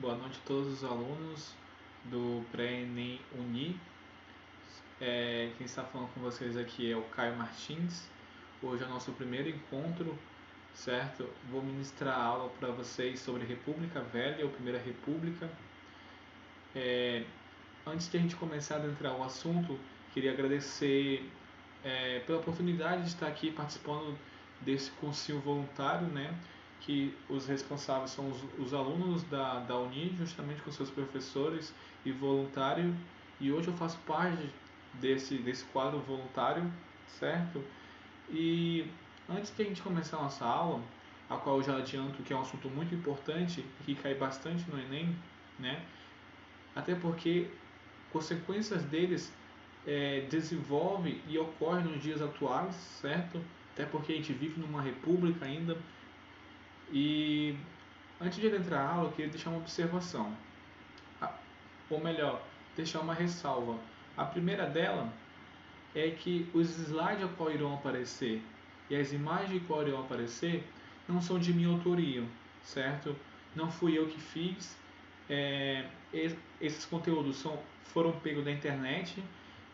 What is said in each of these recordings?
boa noite a todos os alunos do Pré-ENEM Uni. Quem está falando com vocês aqui é o Caio Martins. Hoje é o nosso primeiro encontro, certo? Vou ministrar a aula para vocês sobre República Velha ou Primeira República. Antes de a gente começar a adentrar o assunto, queria agradecer pela oportunidade de estar aqui participando desse cursinho voluntário, né? Que os responsáveis são os alunos da Uni, justamente com seus professores e voluntário, e hoje eu faço parte desse quadro voluntário, certo? E antes de a gente começar a nossa aula, a qual eu já adianto que é um assunto muito importante e que cai bastante no Enem, né? Até porque consequências deles desenvolve e ocorre nos dias atuais, certo? Até porque a gente vive numa república ainda. E antes de adentrar a aula, eu queria deixar uma observação, ou melhor, deixar uma ressalva. A primeira dela é que os slides a qual irão aparecer e as imagens a qual irão aparecer não são de minha autoria, certo? Não fui eu que fiz. Esses conteúdos foram pegos da internet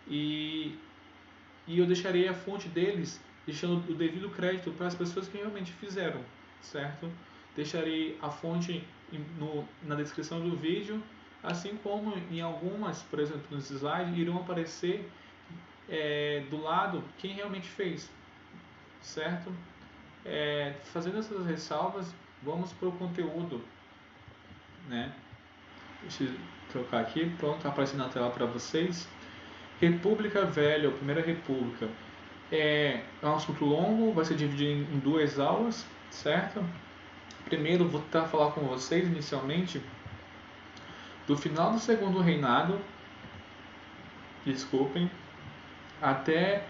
e eu deixarei a fonte deles, deixando o devido crédito para as pessoas que realmente fizeram, certo? Deixarei a fonte na descrição do vídeo, assim como em algumas, por exemplo, nos slides, irão aparecer do lado quem realmente fez, certo? Fazendo essas ressalvas, vamos para o conteúdo, né? Deixa eu trocar aqui, pronto, está aparecendo na tela para vocês. República Velha, ou Primeira República, é um assunto longo, vai ser dividido em duas aulas, certo? Primeiro, vou tentar falar com vocês inicialmente do final do Segundo Reinado, até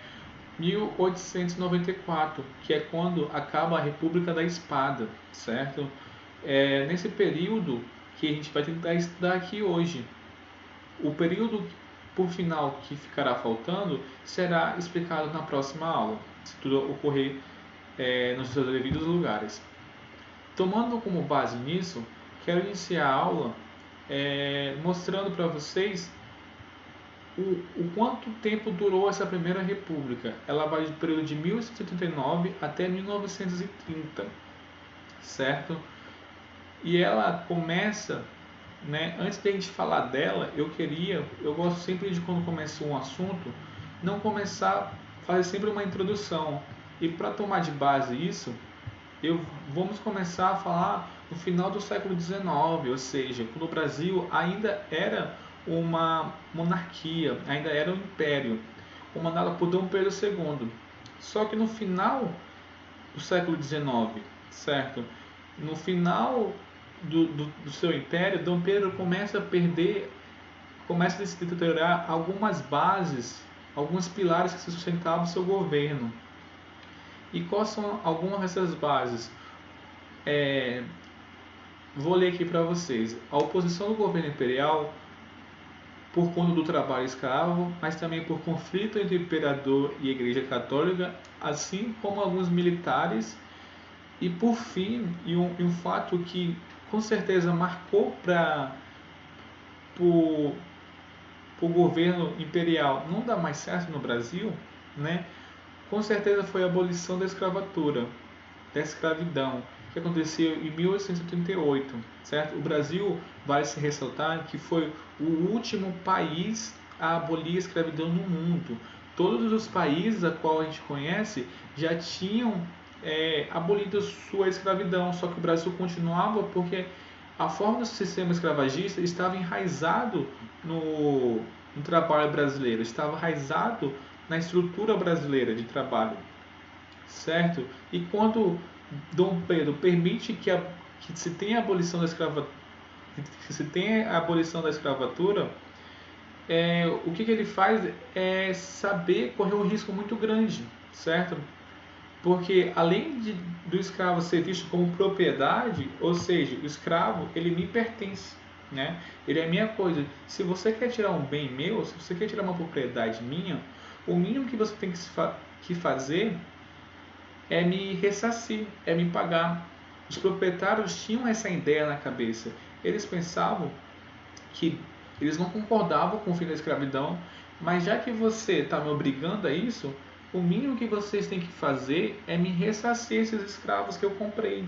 1894, que é quando acaba a República da Espada, certo? Nesse período que a gente vai tentar estudar aqui hoje. O período, por final, que ficará faltando, será explicado na próxima aula, se tudo ocorrer nos seus devidos lugares. Tomando como base nisso, quero iniciar a aula mostrando para vocês o quanto tempo durou essa Primeira República. Ela vai do período de 1889 até 1930, certo? E ela começa, né, antes de a gente falar dela, eu gosto sempre de, quando começa um assunto, não começar, fazer sempre uma introdução. E para tomar de base isso, vamos começar a falar no final do século XIX, ou seja, quando o Brasil ainda era uma monarquia, ainda era um império, comandado por Dom Pedro II. Só que no final do século XIX, certo? No final do seu império, Dom Pedro começa a se deteriorar algumas bases, alguns pilares que se sustentavam o seu governo. E quais são algumas dessas bases? Vou ler aqui para vocês. A oposição do governo imperial por conta do trabalho escravo, mas também por conflito entre o imperador e a Igreja Católica, assim como alguns militares. E por fim, um fato que com certeza marcou para o governo imperial não dar mais certo no Brasil, né? Com certeza foi a abolição da escravatura, da escravidão, que aconteceu em 1838, certo? O Brasil, vale se ressaltar, que foi o último país a abolir a escravidão no mundo. Todos os países a qual a gente conhece já tinham abolido sua escravidão, só que o Brasil continuava porque a forma do sistema escravagista estava enraizado no trabalho brasileiro, estava enraizado na estrutura brasileira de trabalho, certo? E quando Dom Pedro permite que se tenha a abolição da escravatura, o que ele faz é saber correr um risco muito grande, certo? Porque além do escravo ser visto como propriedade, ou seja, o escravo ele me pertence, né? Ele é minha coisa. Se você quer tirar um bem meu, se você quer tirar uma propriedade minha, o mínimo que você tem que fazer é me ressarcir, é me pagar. Os proprietários tinham essa ideia na cabeça. eles pensavam que eles não concordavam com o fim da escravidão, mas já que você está me obrigando a isso, o mínimo que vocês têm que fazer é me ressarcir esses escravos que eu comprei,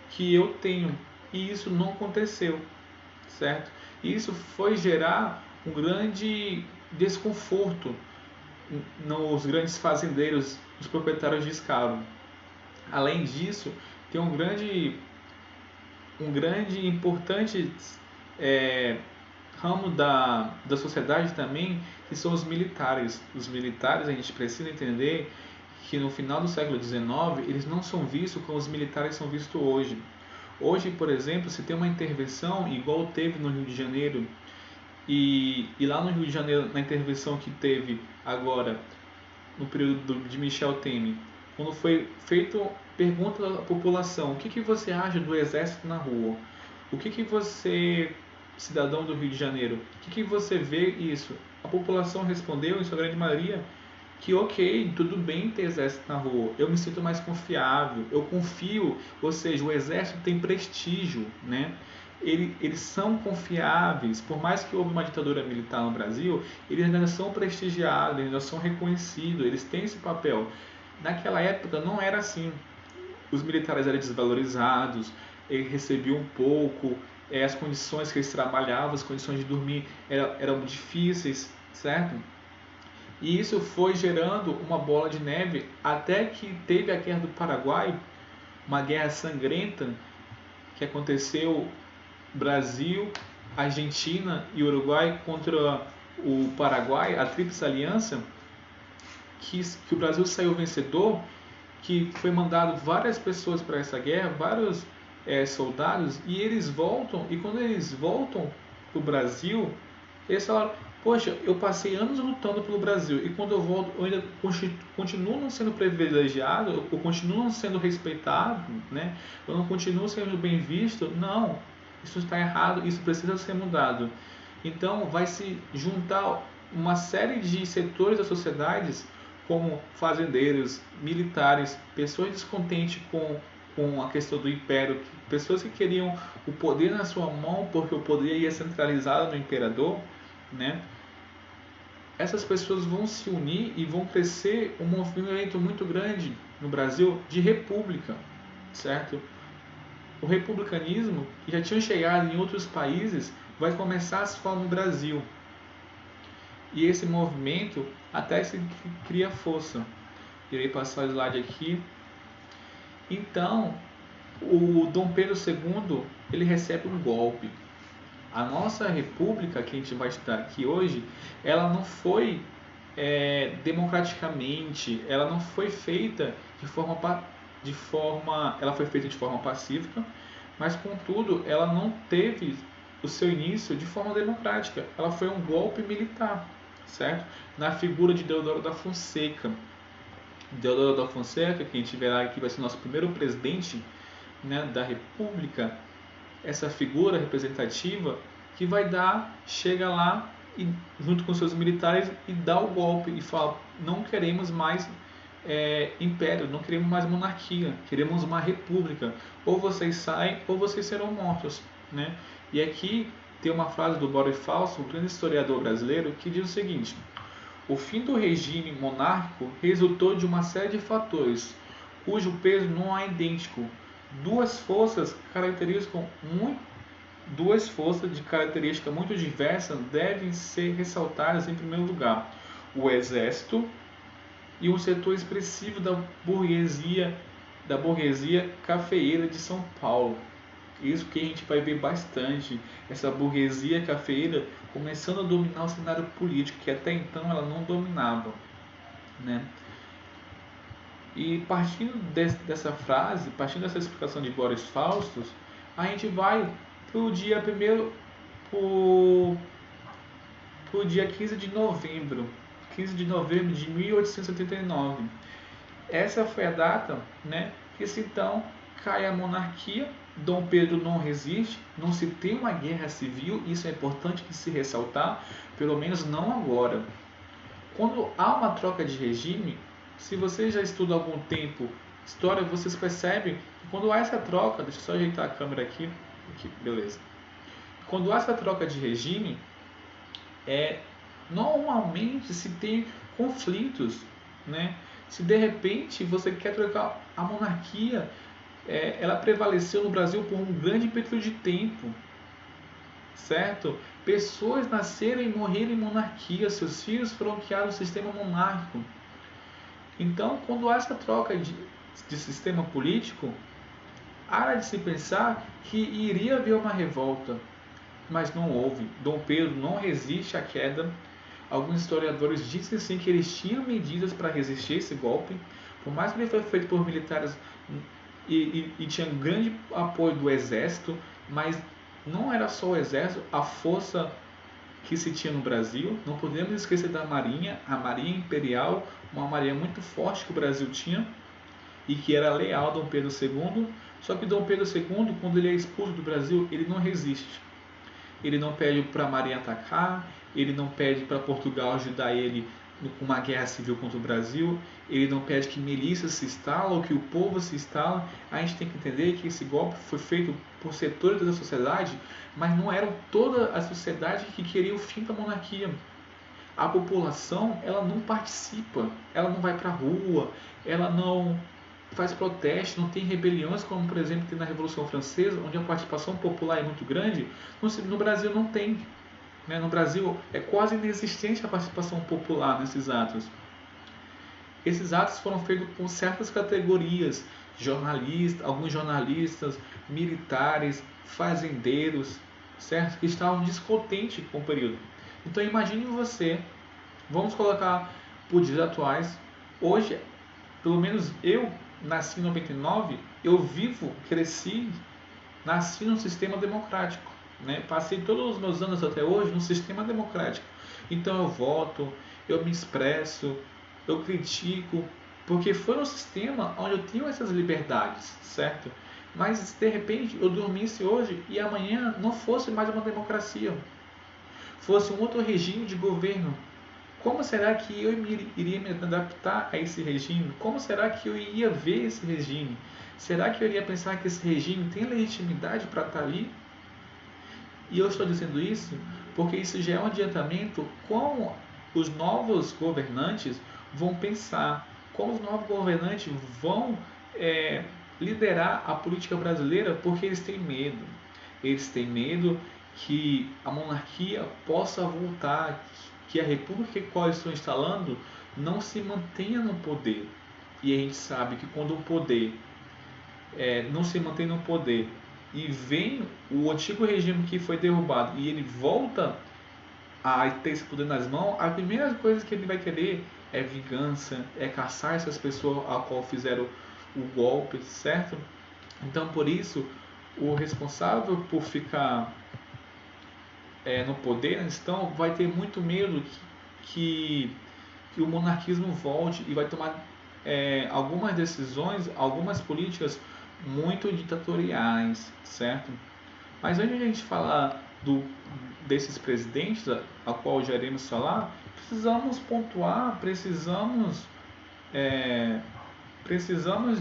que eu tenho. E isso não aconteceu, certo? E isso foi gerar um grande desconforto nos grandes fazendeiros, os proprietários de escravo. Além disso, tem um grande e importante ramo da sociedade também, que são os militares. Os militares, a gente precisa entender que no final do século XIX, eles não são vistos como os militares são vistos hoje. Hoje, por exemplo, se tem uma intervenção igual teve no Rio de Janeiro, e lá no Rio de Janeiro, na intervenção que teve agora, no período de Michel Temer, quando foi feito pergunta à população, o que você acha do exército na rua? O que você, cidadão do Rio de Janeiro, o que você vê isso? A população respondeu, em sua grande maioria, que ok, tudo bem ter exército na rua, eu me sinto mais confiável, eu confio, ou seja, o exército tem prestígio, né? Eles são confiáveis, por mais que houve uma ditadura militar no Brasil, eles ainda são prestigiados, eles ainda são reconhecidos, eles têm esse papel. Naquela época não era assim, os militares eram desvalorizados, eles recebiam pouco, as condições que eles trabalhavam, as condições de dormir eram difíceis, certo? E isso foi gerando uma bola de neve até que teve a Guerra do Paraguai, uma guerra sangrenta que aconteceu Brasil, Argentina e Uruguai contra o Paraguai, a Tríplice Aliança, que o Brasil saiu vencedor, que foi mandado várias pessoas para essa guerra, vários soldados, e eles voltam, e quando eles voltam para o Brasil, eles falaram, poxa, eu passei anos lutando pelo Brasil, e quando eu volto, eu ainda continuo não sendo privilegiado, eu continuo não sendo respeitado, né? Eu não continuo sendo bem visto. Não, isso está errado, isso precisa ser mudado. Então vai se juntar uma série de setores da sociedade, como fazendeiros, militares, pessoas descontentes com a questão do império, pessoas que queriam o poder na sua mão porque o poder ia centralizado no imperador, né? Essas pessoas vão se unir e vão crescer um movimento muito grande no Brasil de república, certo? O republicanismo, que já tinha chegado em outros países, vai começar a se formar no Brasil. E esse movimento até se cria força. Irei passar o slide aqui. Então, o Dom Pedro II, ele recebe um golpe. A nossa república, que a gente vai estudar aqui hoje, ela não foi democraticamente, ela não foi feita ela foi feita de forma pacífica, mas contudo ela não teve o seu início de forma democrática. Ela foi um golpe militar, certo? Na figura de Deodoro da Fonseca. Deodoro da Fonseca, que a gente verá aqui vai ser nosso primeiro presidente, né, da República, essa figura representativa que chega lá e, junto com seus militares, e dá o golpe e fala, não queremos mais império, não queremos mais monarquia, queremos uma república, ou vocês saem ou vocês serão mortos, né? E aqui tem uma frase do Boris Falso, um grande historiador brasileiro, que diz o seguinte: o fim do regime monárquico resultou de uma série de fatores, cujo peso não é idêntico. Duas forças de característica muito diversa devem ser ressaltadas em primeiro lugar: o exército e um setor expressivo da burguesia cafeeira de São Paulo. Isso que a gente vai ver bastante, essa burguesia cafeeira começando a dominar o cenário político, que até então ela não dominava, né? E partindo dessa frase, partindo dessa explicação de Boris Faustus, a gente vai para o dia pro dia 15 de novembro de 1879. Essa foi a data, né, que então cai a monarquia, Dom Pedro não resiste, não se tem uma guerra civil, isso é importante de se ressaltar, pelo menos não agora. Quando há uma troca de regime, se você já estuda há algum tempo história, vocês percebem que quando há essa troca, deixa eu só ajeitar a câmera aqui beleza. quando há essa troca de regime, normalmente se tem conflitos, né? Se de repente você quer trocar a monarquia, ela prevaleceu no Brasil por um grande período de tempo, certo? Pessoas nasceram e morreram em monarquia, seus filhos foram criados no sistema monárquico. Então, quando há essa troca de sistema político, há de se pensar que iria haver uma revolta, mas não houve. Dom Pedro não resiste à queda. Alguns historiadores dizem sim que eles tinham medidas para resistir a esse golpe, por mais que ele foi feito por militares e tinha um grande apoio do exército, mas não era só o exército, a força que se tinha no Brasil. Não podemos esquecer da Marinha, a Marinha Imperial, uma marinha muito forte que o Brasil tinha e que era leal a Dom Pedro II. Só que Dom Pedro II, quando ele é expulso do Brasil, ele não resiste. Ele não pede para a Marinha atacar, ele não pede para Portugal ajudar ele com uma guerra civil contra o Brasil, ele não pede que milícias se instalem ou que o povo se instale. A gente tem que entender que esse golpe foi feito por setores da sociedade, mas não era toda a sociedade que queria o fim da monarquia. A população, ela não participa, ela não vai para a rua, ela não faz protesto, não tem rebeliões como, por exemplo, tem na Revolução Francesa, onde a participação popular é muito grande. No Brasil não tem. Né? No Brasil é quase inexistente a participação popular nesses atos. Esses atos foram feitos por certas categorias, jornalistas, alguns jornalistas, militares, fazendeiros, certo? Que estavam descontentes com o período. Então imagine você, vamos colocar por dias atuais, hoje, pelo menos eu nasci em 99, eu vivo, cresci, nasci num sistema democrático. Né? Passei todos os meus anos até hoje num sistema democrático. Então eu voto, eu me expresso, eu critico, porque foi um sistema onde eu tinha essas liberdades, certo? Mas se de repente eu dormisse hoje e amanhã não fosse mais uma democracia, fosse um outro regime de governo, como será que eu iria me adaptar a esse regime? Como será que eu iria ver esse regime? Será que eu iria pensar que esse regime tem legitimidade para estar ali? E eu estou dizendo isso porque isso já é um adiantamento como os novos governantes vão pensar, como os novos governantes vão liderar a política brasileira, porque eles têm medo. Eles têm medo que a monarquia possa voltar, que a república que qual estão instalando não se mantenha no poder. E a gente sabe que quando o poder não se mantém no poder e vem o antigo regime que foi derrubado e ele volta a ter esse poder nas mãos, a primeira coisa que ele vai querer é vingança, é caçar essas pessoas a qual fizeram o golpe, certo? Então, por isso, o responsável por ficar no poder, então, vai ter muito medo que o monarquismo volte e vai tomar algumas decisões, algumas políticas muito ditatoriais, certo? Mas antes de a gente falar desses presidentes, a qual já iremos falar, precisamos pontuar, precisamos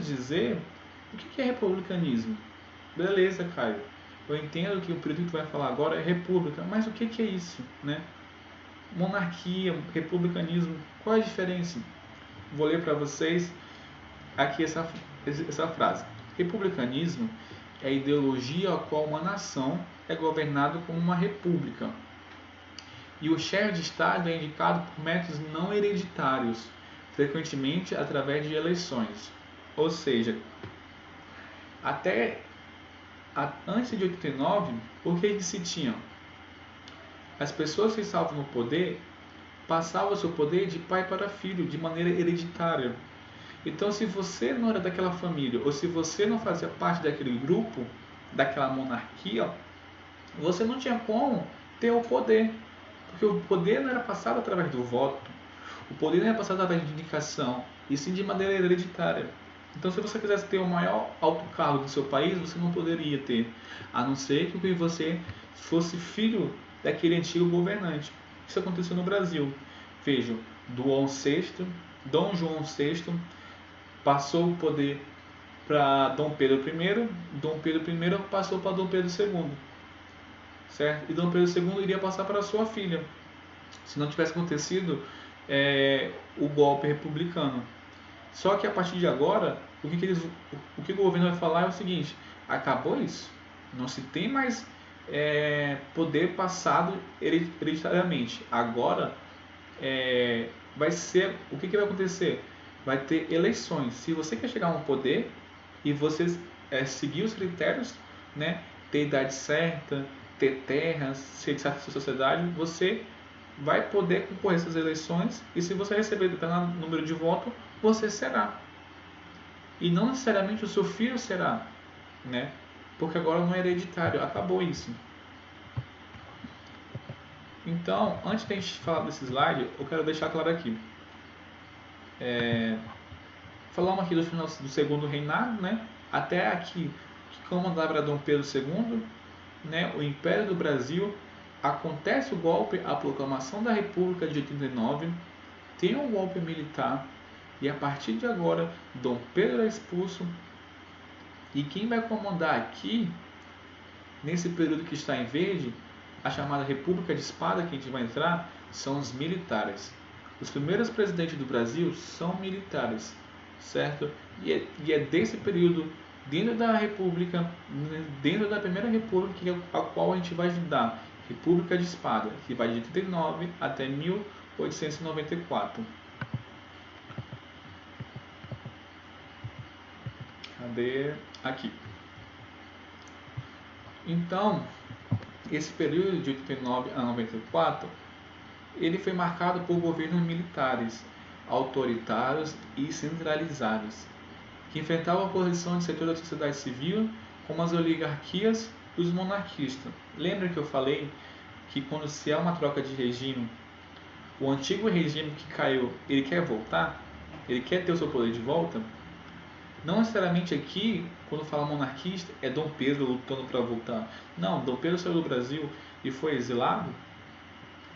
dizer o que é republicanismo. Beleza, Caio. Eu entendo que o período que tu vai falar agora é república, mas o que é isso, né? Monarquia, republicanismo, qual é a diferença? Vou ler para vocês aqui essa frase. Republicanismo é a ideologia a qual uma nação é governada como uma república. E o chefe de Estado é indicado por métodos não hereditários, frequentemente através de eleições. Ou seja, antes de 89, o que se tinha? As pessoas que estavam no poder passavam seu poder de pai para filho, de maneira hereditária. Então, se você não era daquela família, ou se você não fazia parte daquele grupo, daquela monarquia, você não tinha como ter o poder. Porque o poder não era passado através do voto, o poder não era passado através de indicação, e sim de maneira hereditária. Então, se você quisesse ter o maior alto cargo do seu país, você não poderia ter, a não ser que você fosse filho daquele antigo governante. Isso aconteceu no Brasil. Vejam, Dom João VI passou o poder para Dom Pedro I, Dom Pedro I passou para Dom Pedro II. certo? E Dom Pedro II iria passar para sua filha, se não tivesse acontecido o golpe republicano. Só que a partir de agora, o que o governo vai falar é o seguinte: acabou isso, não se tem mais poder passado hereditariamente. Agora vai ser, o que vai acontecer? Vai ter eleições. Se você quer chegar a um poder e você seguir os critérios, né, ter idade certa, ter terras, ser de certa sociedade, você vai poder concorrer a essas eleições e se você receber determinado número de votos, você será. E não necessariamente o seu filho será, né? Porque agora não é hereditário, acabou isso. Então, antes de a gente falar desse slide, eu quero deixar claro aqui. Falamos aqui do final do segundo reinado, né? Até aqui, que comandava era Dom Pedro II, né? O Império do Brasil. Acontece o golpe, a proclamação da República de 89, tem um golpe militar e a partir de agora Dom Pedro é expulso e quem vai comandar aqui nesse período que está em verde, a chamada República de Espada que a gente vai entrar, são os militares. Os primeiros presidentes do Brasil são militares, certo? E é desse período, dentro da República, dentro da Primeira República, a qual a gente vai estudar República de Espada, que vai de 89 até 1894. Cadê? Aqui. Então, esse período de 89 a 94, ele foi marcado por governos militares, autoritários e centralizados, que enfrentavam a oposição de setores da sociedade civil, como as oligarquias e os monarquistas. Lembra que eu falei que quando se há uma troca de regime, o antigo regime que caiu, ele quer voltar? Ele quer ter o seu poder de volta? Não necessariamente aqui, quando fala monarquista, é Dom Pedro lutando para voltar. Não, Dom Pedro saiu do Brasil e foi exilado.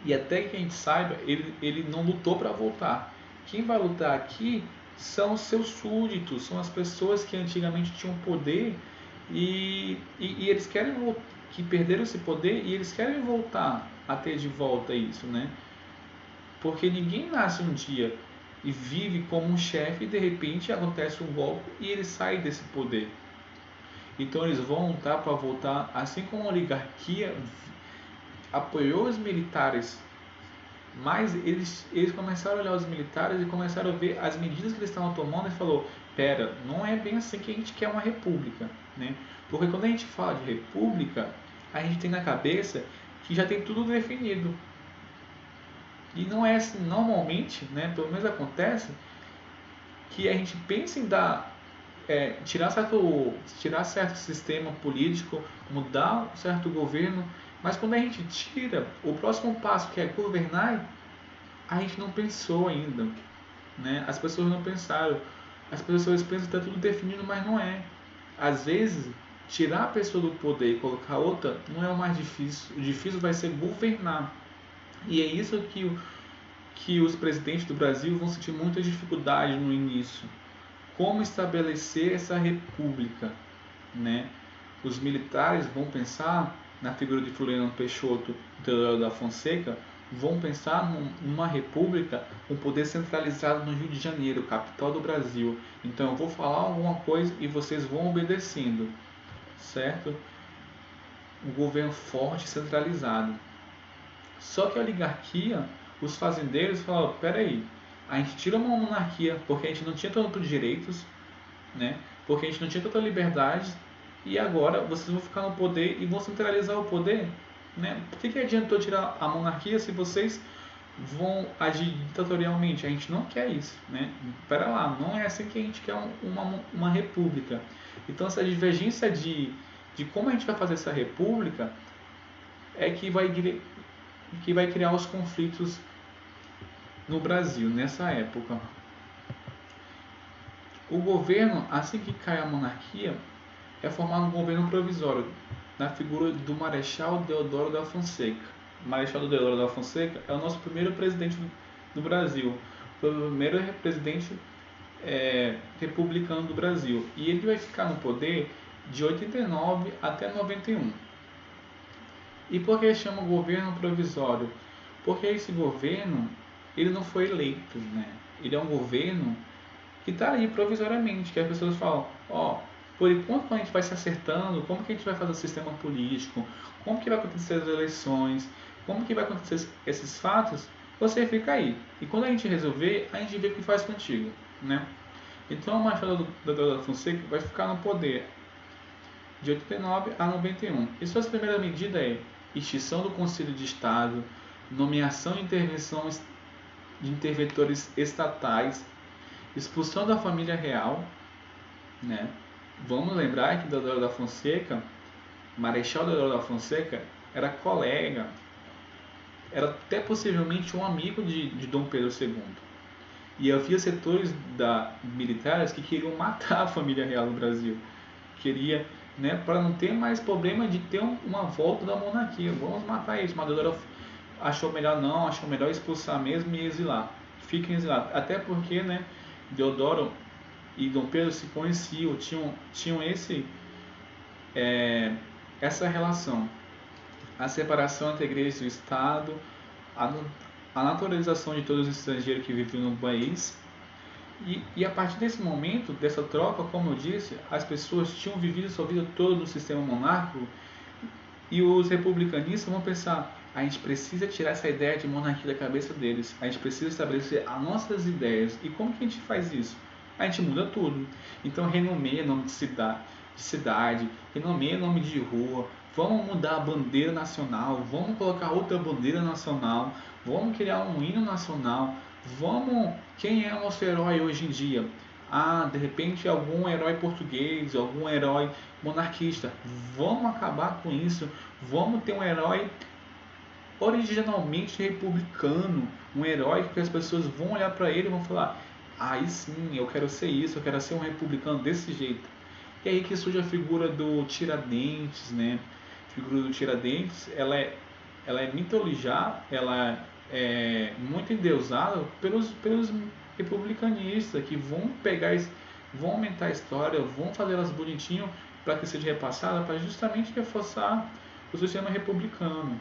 E até que a gente saiba, ele não lutou para voltar. Quem vai lutar aqui são os seus súditos, são as pessoas que antigamente tinham poder e eles querem que perderam esse poder e eles querem voltar a ter de volta isso, né? Porque ninguém nasce um dia e vive como um chefe e de repente acontece um golpe e ele sai desse poder. Então eles vão lutar para voltar, assim como a oligarquia apoiou os militares, mas eles começaram a olhar os militares e começaram a ver as medidas que eles estavam tomando e falou, pera, não é bem assim que a gente quer uma república, né? Porque quando a gente fala de república, a gente tem na cabeça que já tem tudo definido. E não é assim, normalmente, né, pelo menos acontece, que a gente pensa em tirar certo sistema político, mudar um certo governo, mas quando a gente tira o próximo passo, que é governar, a gente não pensou ainda, né? As pessoas não pensaram, as pessoas pensam que está tudo definido, mas não é. Às vezes, tirar a pessoa do poder e colocar outra não é o mais difícil, o difícil vai ser governar. E é isso que os presidentes do Brasil vão sentir muita dificuldade no início. Como estabelecer essa república, né? Os militares vão pensar na figura de Floriano Peixoto e Teodoro da Fonseca, vão pensar numa república com poder centralizado no Rio de Janeiro, capital do Brasil. Então eu vou falar alguma coisa e vocês vão obedecendo, certo? Um governo forte e centralizado. Só que a oligarquia, os fazendeiros falaram, peraí, a gente tira uma monarquia porque a gente não tinha tantos direitos, né? Porque a gente não tinha tanta liberdade e agora vocês vão ficar no poder e vão centralizar o poder, né? Por que adiantou tirar a monarquia se vocês vão agir ditatorialmente? A gente não quer isso, né? Pera lá, não é assim que a gente quer uma república. Então essa divergência de como a gente vai fazer essa república é que vai criar os conflitos no Brasil nessa época. O governo, assim que cai a monarquia, é formado um governo provisório na figura do Marechal Deodoro da Fonseca. O Marechal Deodoro da Fonseca é o nosso primeiro presidente do Brasil, foi o primeiro presidente republicano do Brasil, e ele vai ficar no poder de 89 até 91. E por que chama governo provisório? Porque esse governo, ele não foi eleito, né? Ele é um governo que está aí provisoriamente, que as pessoas falam, ó, por enquanto a gente vai se acertando, como que a gente vai fazer o sistema político, como que vai acontecer as eleições, como que vai acontecer esses fatos, você fica aí. E quando a gente resolver, a gente vê o que faz contigo, né? Então o Machado da Fonseca vai ficar no poder de 89 a 91. E suas primeiras medidas é extinção do Conselho de Estado, nomeação e intervenção de interventores estatais, expulsão da família real, né? Vamos lembrar que Deodoro da Fonseca, Marechal Deodoro da Fonseca, era colega, era até possivelmente um amigo de Dom Pedro II. E havia setores militares que queriam matar a família real no Brasil. Queria, né, para não ter mais problema de ter uma volta da monarquia. Vamos matar eles. Mas Deodoro achou melhor não, achou melhor expulsar mesmo e exilar. Fiquem exilados. Até porque, né, Deodoro e Dom Pedro se conheciam, tinham essa relação. A separação entre a igreja e o Estado, a naturalização de todos os estrangeiros que viviam no país. E a partir desse momento, dessa troca, como eu disse, as pessoas tinham vivido sua vida toda no sistema monárquico e os republicanistas vão pensar: a gente precisa tirar essa ideia de monarquia da cabeça deles, a gente precisa estabelecer as nossas ideias. E como que a gente faz isso? A gente muda tudo. Então renomeia nome de cidade, renomeia nome de rua, vamos mudar a bandeira nacional, vamos colocar outra bandeira nacional, vamos criar um hino nacional, vamos... Quem é o nosso herói hoje em dia? Ah, de repente algum herói português, algum herói monarquista. Vamos acabar com isso, vamos ter um herói originalmente republicano, um herói que as pessoas vão olhar para ele e vão falar: aí sim, eu quero ser isso, eu quero ser um republicano desse jeito. E aí que surge a figura do Tiradentes, né? A figura do Tiradentes, ela é mitologizada, ela é muito endeusada pelos republicanistas que vão pegar, vão aumentar a história, vão fazer elas bonitinho para que seja repassada, para justamente reforçar o sistema republicano.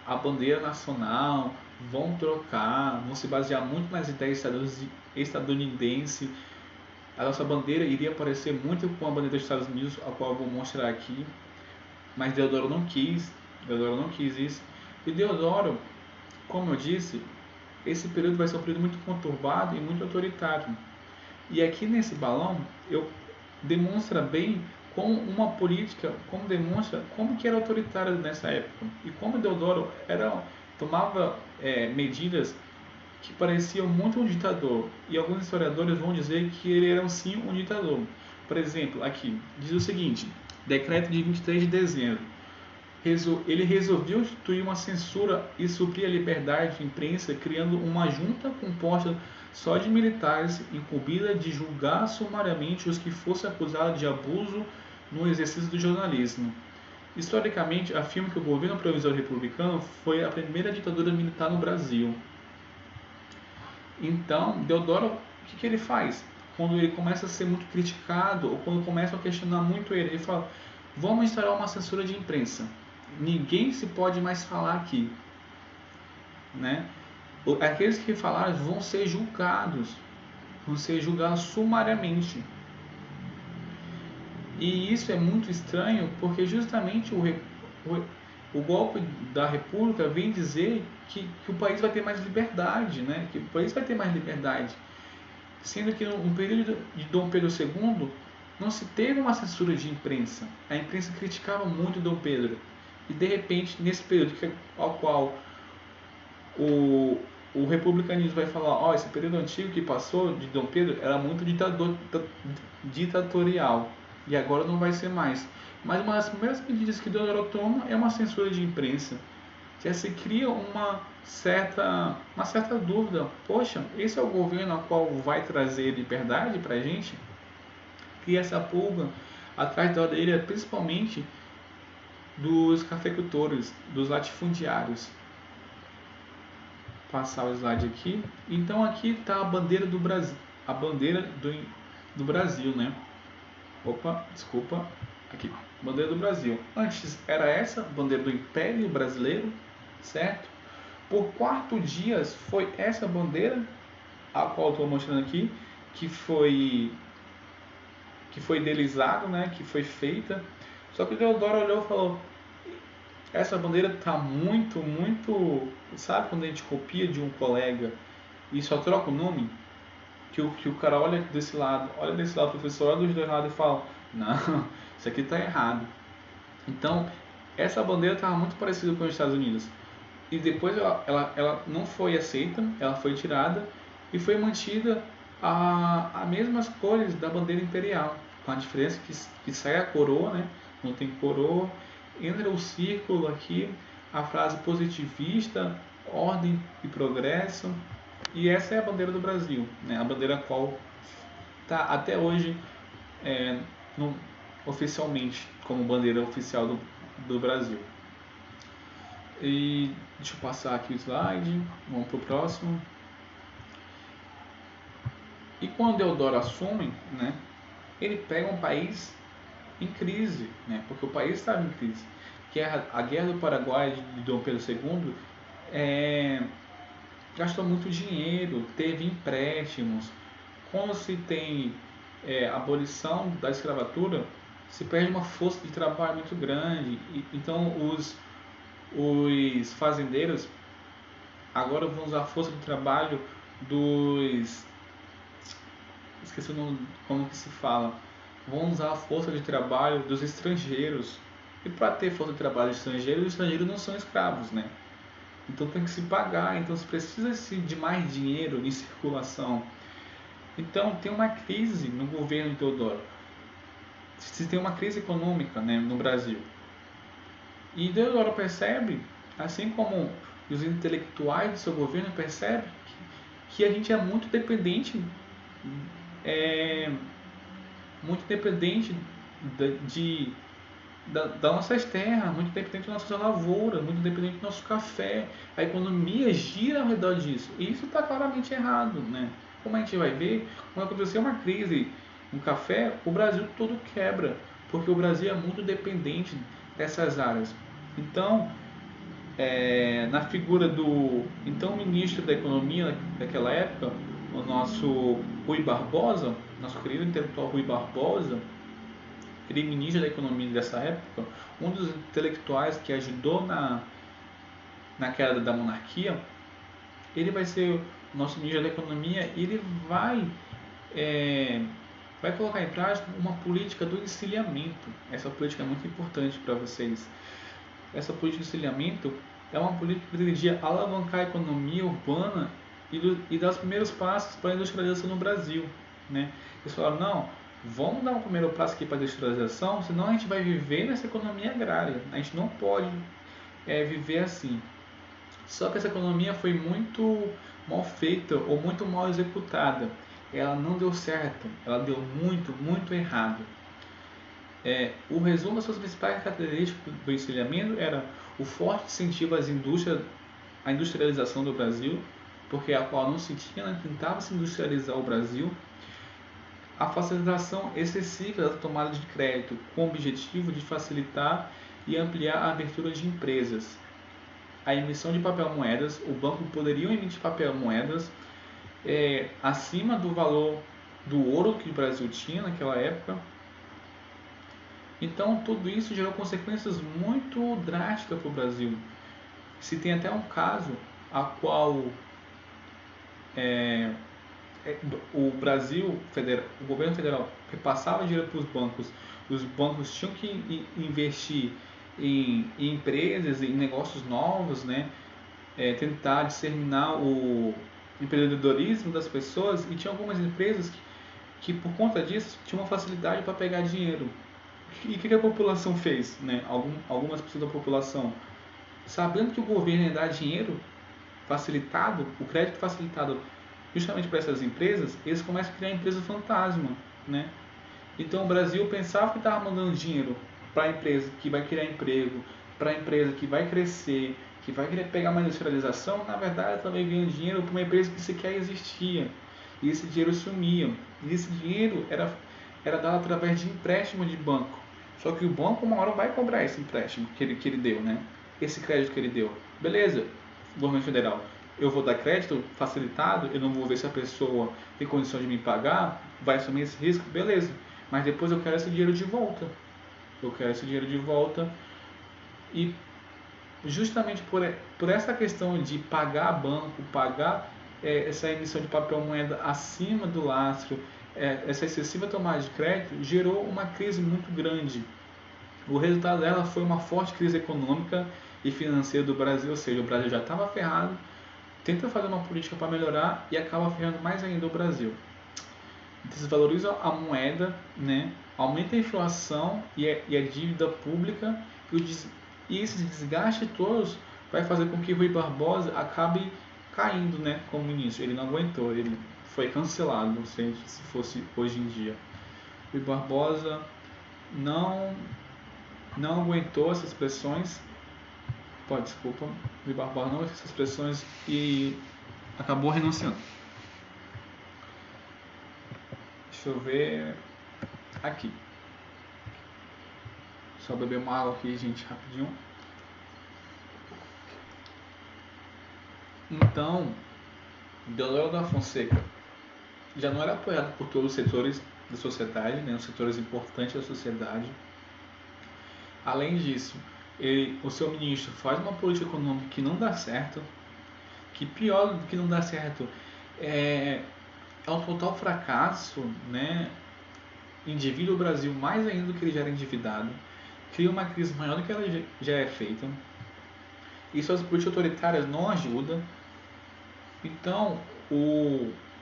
A bandeira nacional, vão trocar, vão se basear muito nas ideias estadunidenses. A nossa bandeira iria parecer muito com a bandeira dos Estados Unidos, a qual eu vou mostrar aqui, mas Deodoro não quis isso. E Deodoro, como eu disse, esse período vai ser um período muito conturbado e muito autoritário. E aqui nesse balão eu demonstra bem como uma política, como demonstra como que era autoritário nessa época e como Deodoro tomava medidas que pareciam muito um ditador. E alguns historiadores vão dizer que ele era sim um ditador. Por exemplo, aqui diz o seguinte: decreto de 23 de dezembro. Ele resolveu instituir uma censura e suprir a liberdade de imprensa, criando uma junta composta só de militares, incumbida de julgar sumariamente os que fossem acusados de abuso no exercício do jornalismo. Historicamente, afirma que o governo provisório republicano foi a primeira ditadura militar no Brasil. Então, Deodoro, o que ele faz? Quando ele começa a ser muito criticado, ou quando começam a questionar muito ele fala: vamos instaurar uma censura de imprensa. Ninguém se pode mais falar aqui, né? Aqueles que falaram vão ser julgados sumariamente. E isso é muito estranho porque justamente o golpe da República vem dizer que o país vai ter mais liberdade, né? Que o país vai ter mais liberdade. Sendo que no período de Dom Pedro II não se teve uma censura de imprensa. A imprensa criticava muito Dom Pedro. E de repente, nesse período ao qual o republicanismo vai falar: ó, esse período antigo que passou de Dom Pedro era muito ditatorial e agora não vai ser mais. Mas uma das primeiras medidas que Deodoro toma é uma censura de imprensa. Já se cria uma certa dúvida: poxa, esse é o governo ao qual vai trazer liberdade para a gente? Cria essa pulga atrás da orelha, principalmente dos cafeicultores, dos latifundiários. Passar o slide aqui. Então aqui está a bandeira do Brasil, a bandeira do Brasil, né? Opa, desculpa. Aqui, bandeira do Brasil. Antes era essa, bandeira do Império Brasileiro, certo? Por 4 dias foi essa bandeira, a qual estou mostrando aqui, que foi idealizado, né? Que foi feita. Só que o Deodoro olhou e falou: essa bandeira está muito. Sabe quando a gente copia de um colega e só troca o nome? Que o cara olha desse lado, o professor olha dos dois lados e fala: não, isso aqui está errado. Então, essa bandeira estava muito parecida com os Estados Unidos. E depois ela não foi aceita, ela foi tirada e foi mantida as mesmas cores da bandeira imperial, com a diferença que sai a coroa, né? Não tem coroa, entra o círculo aqui, a frase positivista, ordem e progresso, e essa é a bandeira do Brasil, né? A bandeira qual está até hoje no, oficialmente como bandeira oficial do Brasil. E deixa eu passar aqui o slide, vamos para o próximo. E quando Deodoro assume, né, ele pega um país em crise, né, porque o país estava em crise. A Guerra do Paraguai de Dom Pedro II gastou muito dinheiro, teve empréstimos. Quando se tem abolição da escravatura, se perde uma força de trabalho muito grande. Então os fazendeiros agora vão usar a força de trabalho dos... esqueci o nome, como que se fala. Vão usar a força de trabalho dos estrangeiros. E para ter força de trabalho estrangeiro, os estrangeiros não são escravos, né? Então tem que se pagar, então se precisa de mais dinheiro em circulação. Então tem uma crise no governo de Teodoro. Se tem uma crise econômica, né, no Brasil. E Deodoro percebe, assim como os intelectuais do seu governo percebem, que a gente é muito dependente das nossas terras, muito dependente da nossa lavoura, muito dependente do nosso café. A economia gira ao redor disso. E isso está claramente errado, né? Como a gente vai ver, quando acontecer uma crise no café, o Brasil todo quebra, porque o Brasil é muito dependente dessas áreas. Então, na figura do então ministro da Economia daquela época, o nosso Rui Barbosa, nosso querido intelectual Rui Barbosa, ele ministro da Economia dessa época, um dos intelectuais que ajudou na queda da monarquia, ele vai ser o nosso ministro da Economia e ele vai colocar em prática uma política do encilhamento. Essa política é muito importante para vocês. Essa política de encilhamento é uma política que pretendia alavancar a economia urbana e dar os primeiros passos para a industrialização no Brasil, né? Eles falaram: não, vamos dar um primeiro passo aqui para a industrialização, senão a gente vai viver nessa economia agrária. A gente não pode viver assim. Só que essa economia foi muito mal feita ou muito mal executada. Ela não deu certo, ela deu muito errado. O resumo das suas principais características do encilhamento era o forte incentivo à industrialização do Brasil, porque a qual não se tinha, né, tentava se industrializar o Brasil, a facilitação excessiva da tomada de crédito com o objetivo de facilitar e ampliar a abertura de empresas, a emissão de papel-moedas. O banco poderia emitir papel-moedas acima do valor do ouro que o Brasil tinha naquela época. Então tudo isso gerou consequências muito drásticas para o Brasil. Se tem até um caso a qual o governo federal repassava dinheiro para os bancos, os bancos tinham que investir em empresas, em negócios novos, né? Tentar disseminar o empreendedorismo das pessoas, e tinha algumas empresas que por conta disso tinham uma facilidade para pegar dinheiro. E o que a população fez, né? Algumas pessoas da população, sabendo que o governo ia dar dinheiro facilitado, o crédito facilitado justamente para essas empresas, eles começam a criar empresa fantasma, né? Então o Brasil pensava que estava mandando dinheiro para a empresa que vai criar emprego, para a empresa que vai crescer, que vai querer pegar uma industrialização. Na verdade, estava enviando dinheiro para uma empresa que sequer existia. E esse dinheiro sumia. E esse dinheiro era dado através de empréstimo de banco. Só que o banco uma hora vai cobrar esse empréstimo que ele deu, né? Esse crédito que ele deu. Beleza, governo federal, eu vou dar crédito facilitado, eu não vou ver se a pessoa tem condição de me pagar, vai assumir esse risco, beleza. Mas depois eu quero esse dinheiro de volta. Eu quero esse dinheiro de volta. E justamente por essa questão de pagar banco, pagar essa emissão de papel moeda acima do lastro, essa excessiva tomada de crédito, gerou uma crise muito grande. O resultado dela foi uma forte crise econômica e financeira do Brasil, ou seja, o Brasil já estava ferrado, tenta fazer uma política para melhorar e acaba ferrando mais ainda o Brasil. Desvaloriza a moeda, né? Aumenta a inflação e a dívida pública e esse desgaste todos vai fazer com que Rui Barbosa acabe caindo, né, como ministro. Ele não aguentou, ele foi cancelado, se fosse hoje em dia. Rui Barbosa não aguentou essas pressões, desculpa, Rui Barbosa não aguentou essas pressões e acabou renunciando. Deixa eu ver aqui. Só beber uma água aqui, gente, rapidinho. Então, Deodoro da Fonseca já não era apoiado por todos os setores da sociedade, né, os setores importantes da sociedade. Além disso, o seu ministro faz uma política econômica que não dá certo, que pior do que não dá certo é um total fracasso, né? Endivida o Brasil mais ainda do que ele já era endividado, cria uma crise maior do que ela já é feita. E suas políticas autoritárias não ajudam. Então,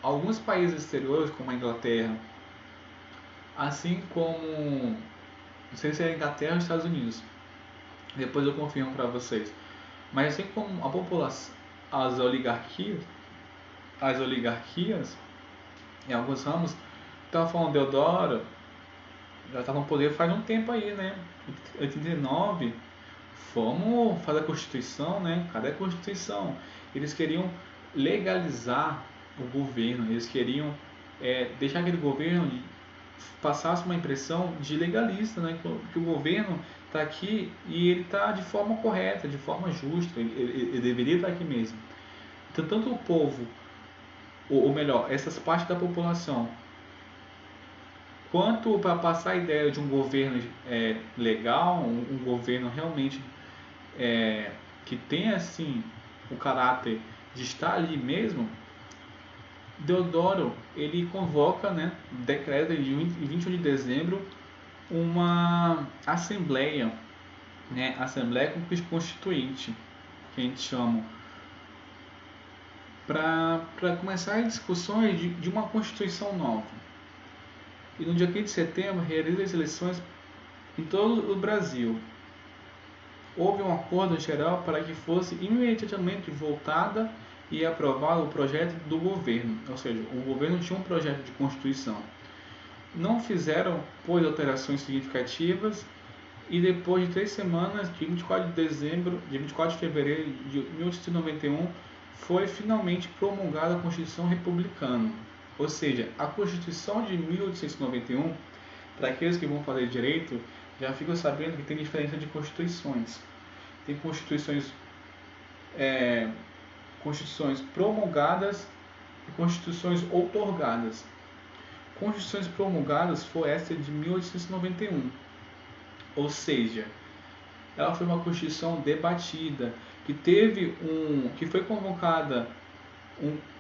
alguns países exteriores, como a Inglaterra, assim como, não sei se é a Inglaterra ou os Estados Unidos, depois eu confirmo para vocês, mas assim como a população, as oligarquias em alguns ramos, estava falando Deodoro, já estava no poder faz um tempo aí, né? 89, vamos fazer a Constituição, né? Cadê a Constituição? Eles queriam legalizar o governo, eles queriam deixar aquele governo passasse uma impressão de legalista, né? Que o governo está aqui e ele está de forma correta, de forma justa, ele deveria estar aqui mesmo. Então, tanto o povo, ou melhor, essas partes da população, quanto para passar a ideia de um governo legal, um governo realmente que tenha assim o caráter de estar ali mesmo, Deodoro ele convoca, né, decreta em 21 de dezembro uma assembleia, né, Assembleia Constituinte, que a gente chama, para começar as discussões de uma Constituição nova. E no dia 15 de setembro realiza as eleições em todo o Brasil. Houve um acordo geral para que fosse imediatamente votada e aprovado o projeto do governo, ou seja, o governo tinha um projeto de Constituição. Não fizeram, pois, alterações significativas e depois de 3 semanas, de 24 de fevereiro de 1891, foi finalmente promulgada a Constituição Republicana. Ou seja, a Constituição de 1891, para aqueles que vão fazer direito, já ficam sabendo que tem diferença de constituições. Tem constituições promulgadas e constituições outorgadas. Constituições promulgadas foi essa de 1891, ou seja, ela foi uma constituição debatida, que foi convocada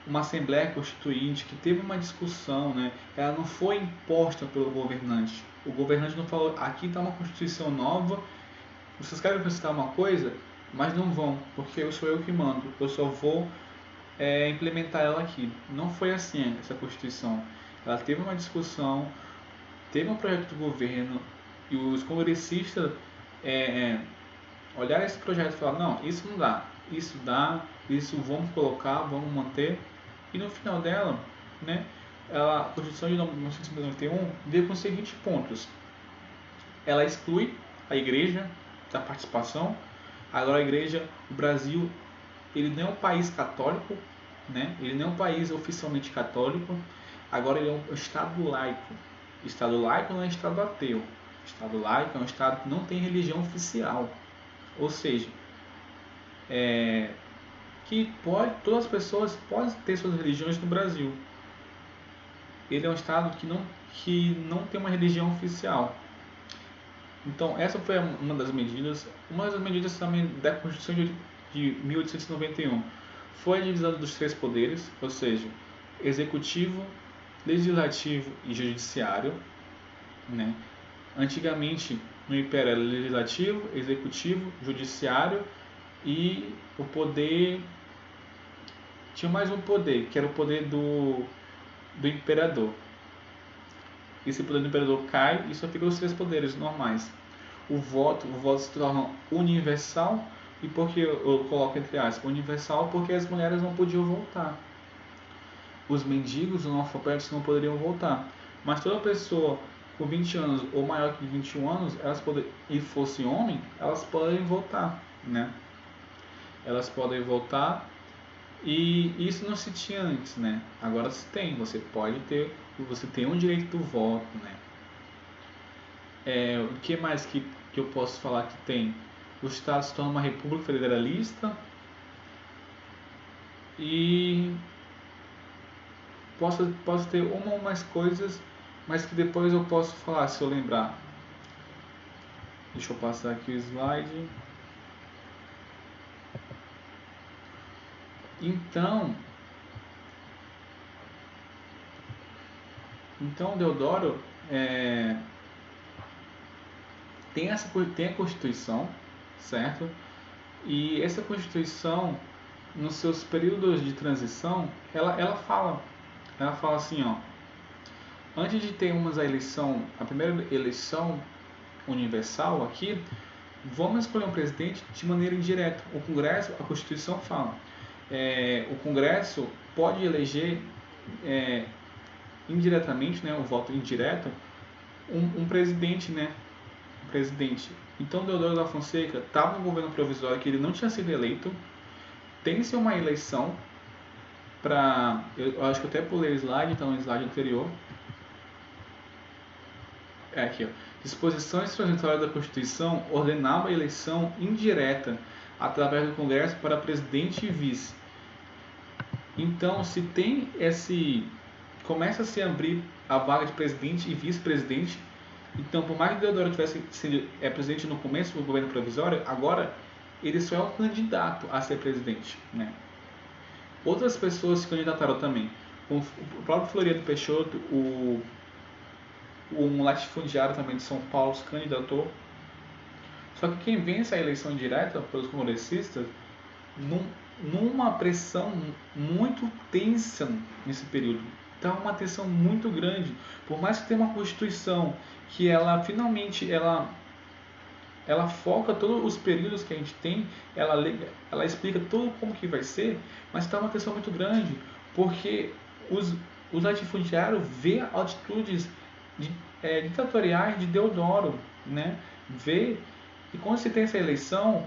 uma assembleia constituinte, que teve uma discussão, né? Ela não foi imposta pelo governante. O governante não falou: aqui está uma constituição nova, vocês querem acrescentar uma coisa, mas não vão, porque sou eu que mando, eu só vou implementar ela aqui. Não foi assim essa constituição. Ela teve uma discussão, teve um projeto do governo e os congressistas olharam esse projeto e falaram: não, isso não dá, isso dá, isso vamos colocar, vamos manter. E no final dela, né, a Constituição de 1991 veio com os seguintes pontos: ela exclui a igreja da participação. Agora a igreja, o Brasil, ele não é um país católico, né? Ele não é um país oficialmente católico. Agora ele é um estado laico. Estado laico não é estado ateu. Estado laico é um Estado que não tem religião oficial. Ou seja, que todas as pessoas podem ter suas religiões no Brasil. Ele é um Estado que não tem uma religião oficial. Então, essa foi uma das medidas. Uma das medidas também da Constituição de 1891 foi a divisão dos três poderes, ou seja, executivo, legislativo e judiciário, né? Antigamente, no Império era legislativo, executivo, judiciário e o poder... Tinha mais um poder, que era o poder do imperador. Esse poder do imperador cai e só ficam os três poderes normais. O voto se torna universal, e por que eu coloco entre aspas universal? Porque as mulheres não podiam votar. Os mendigos, os analfabetos não poderiam votar. Mas toda pessoa com 20 anos ou maior que 21 anos, e fosse homem, elas podem votar, né? Elas podem votar, e isso não se tinha antes, né? Agora se tem, você tem um direito do voto, né? O que mais que eu posso falar que tem? O Estado se torna uma república federalista, e posso ter uma ou mais coisas, mas que depois eu posso falar se eu lembrar. Deixa eu passar aqui o slide. Então Deodoro tem a Constituição, certo? E essa Constituição, nos seus períodos de transição, ela fala assim, ó: antes de termos a primeira eleição universal aqui, vamos escolher um presidente de maneira indireta. O Congresso, a Constituição fala, o Congresso pode eleger indiretamente, né, o voto indireto, um presidente, né, Então Deodoro da Fonseca estava no governo provisório, que ele não tinha sido eleito. Tem-se uma eleição para... Eu acho que eu até pulei o slide, então no slide anterior. Aqui, ó. Disposições transitórias da Constituição ordenava a eleição indireta através do Congresso para presidente e vice. Então, se tem começa a se abrir a vaga de presidente e vice-presidente. Então, por mais que Deodoro tivesse sido presidente no começo do governo provisório, agora ele só é um candidato a ser presidente, né? Outras pessoas se candidataram também. O próprio Floriano Peixoto, um latifundiário também de São Paulo, se candidatou. Só que quem vence a eleição direta pelos congressistas, numa pressão muito tensa nesse período. Então, uma tensão muito grande. Por mais que tenha uma Constituição que ela finalmente ela foca todos os períodos que a gente tem, ela explica tudo como que vai ser, mas está uma tensão muito grande, porque os latifundiários vê atitudes ditatoriais de Deodoro, né? E quando se tem essa eleição,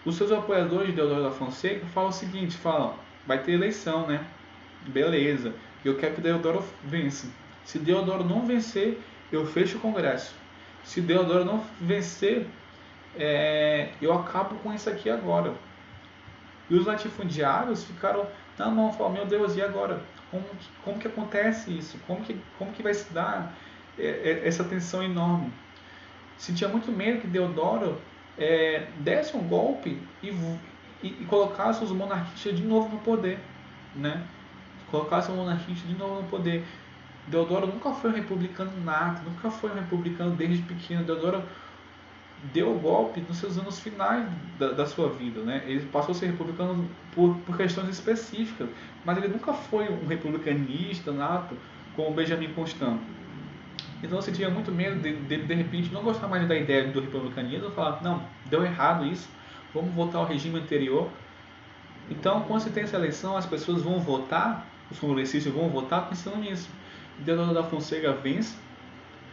os seus apoiadores de Deodoro da Fonseca falam o seguinte, vai ter eleição, né? Beleza, eu quero que Deodoro vença. Se Deodoro não vencer, eu fecho o Congresso. Se Deodoro não vencer, eu acabo com isso aqui agora. E os latifundiários ficaram na mão, falaram, meu Deus, e agora? Como que acontece isso? Como que vai se dar essa tensão enorme? Sentia muito medo que Deodoro desse um golpe e colocasse os monarquistas de novo no poder, né? Colocasse os monarquistas de novo no poder. Deodoro nunca foi um republicano nato, nunca foi um republicano desde pequeno. Deodoro deu o golpe nos seus anos finais da sua vida, né? Ele passou a ser republicano por questões específicas, mas ele nunca foi um republicanista nato como Benjamin Constant. Então você tinha muito medo de repente não gostar mais da ideia do republicanismo, falar, não, deu errado isso, vamos voltar ao regime anterior. Então, quando você tem essa eleição, as pessoas vão votar, os congressistas vão votar pensando nisso. Deodoro da Fonseca vence,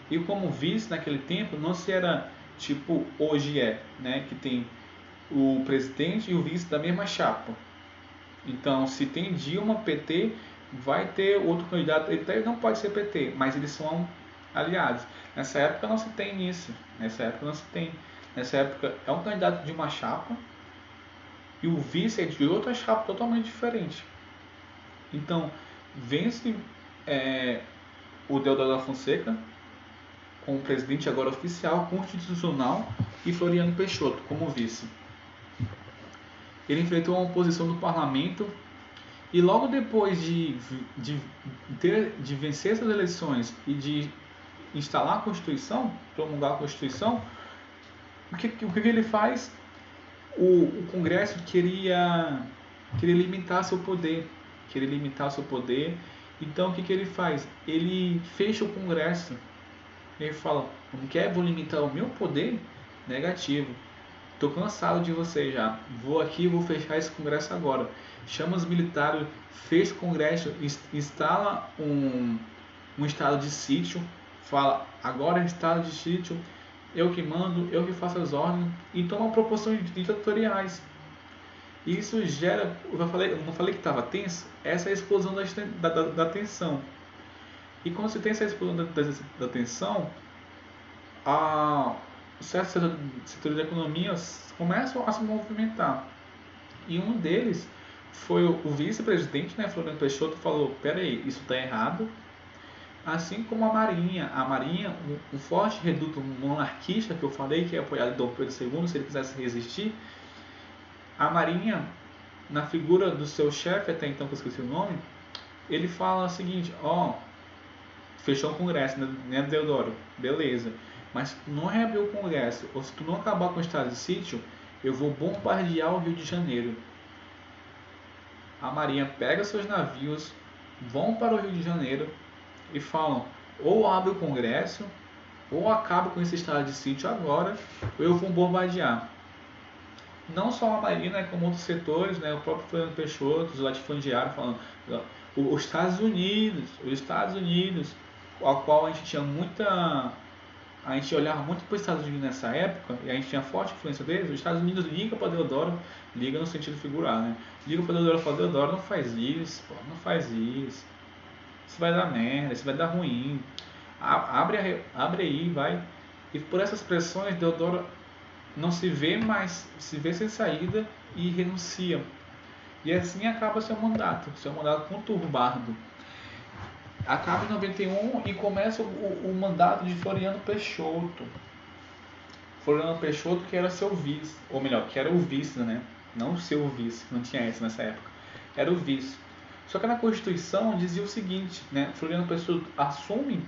e como vice naquele tempo, não se era tipo hoje né, que tem o presidente e o vice da mesma chapa. Então, se tem Dilma, PT, vai ter outro candidato, ele não pode ser PT, mas eles são aliados. Nessa época não se tem isso. Nessa época é um candidato de uma chapa e o vice é de outra chapa totalmente diferente. Então, vence o Deodoro da Fonseca como presidente agora oficial, constitucional, e Floriano Peixoto como vice. Ele enfrentou uma oposição do parlamento e logo depois de vencer essas eleições e de instalar a Constituição, promulgar a Constituição, o que ele faz? O Congresso queria limitar seu poder. Então o que ele faz? Ele fecha o Congresso. Ele fala, não quer, vou limitar o meu poder? Negativo. Estou cansado de você já. Vou fechar esse Congresso agora. Chama os militares, fecha o Congresso, instala um estado de sítio, fala, agora é estado de sítio, eu que mando, eu que faço as ordens, e toma proporções ditatoriais. E isso gera, eu não falei que estava tenso? Essa é a explosão da tensão. E quando se tem essa explosão da tensão, certos setores da economia começam a se movimentar. E um deles foi o vice-presidente, né, Floriano Peixoto, falou, peraí, isso está errado. Assim como a Marinha, um forte reduto monarquista que eu falei, que é apoiado de Dom Pedro II, se ele quisesse resistir, a Marinha, na figura do seu chefe, até então que eu esqueci o nome, ele fala o seguinte, fechou o Congresso, né, Deodoro? Beleza. Mas se tu não reabrir o Congresso, ou se tu não acabar com o estado de sítio, eu vou bombardear o Rio de Janeiro. A Marinha pega seus navios, vão para o Rio de Janeiro e falam, ou abre o Congresso, ou acaba com esse estado de sítio agora, ou eu vou bombardear. Não só a Marinha, né, como outros setores, né, o próprio Fernando Peixoto, os latifundiários falando, os Estados Unidos, ao qual a gente olhava muito para os Estados Unidos nessa época, e a gente tinha forte influência deles. Os Estados Unidos liga para Deodoro, liga no sentido figurado, né? Liga para Deodoro e fala, Deodoro, não faz isso, não faz isso. Isso vai dar merda, isso vai dar ruim. Abre aí, vai. E por essas pressões, Deodoro não se vê mais, se vê sem saída e renuncia. E assim acaba seu mandato conturbado. Acaba em 91 e começa o mandato de Floriano Peixoto. Floriano Peixoto, que era seu vice, ou melhor, que era o vice, né? Não o seu vice, não tinha esse nessa época. Era o vice. Só que na Constituição dizia o seguinte, né? Floriano Peixoto assume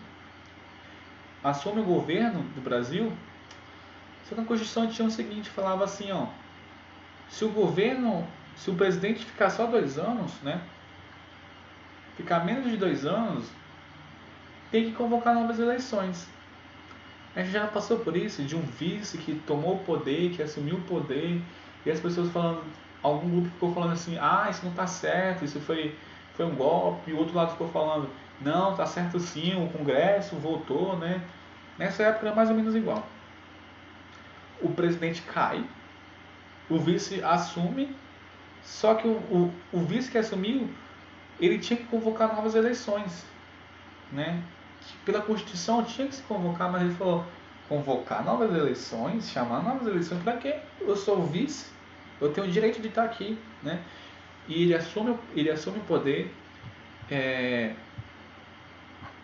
o governo do Brasil. Só que na Constituição tinha o seguinte, falava assim, se o presidente ficar só 2 anos, né? Ficar menos de 2 anos, tem que convocar novas eleições. A gente já passou por isso, de um vice que tomou o poder, que assumiu o poder, e as pessoas falando, algum grupo ficou falando assim, isso não está certo, isso foi um golpe, e o outro lado ficou falando, não, está certo sim, o Congresso votou, né? Nessa época era mais ou menos igual. O presidente cai, o vice assume, só que o vice que assumiu, ele tinha que convocar novas eleições, né? Pela Constituição tinha que se convocar, mas ele falou, convocar novas eleições, chamar novas eleições, para quê? Eu sou o vice, eu tenho o direito de estar aqui, né? E ele assume o poder,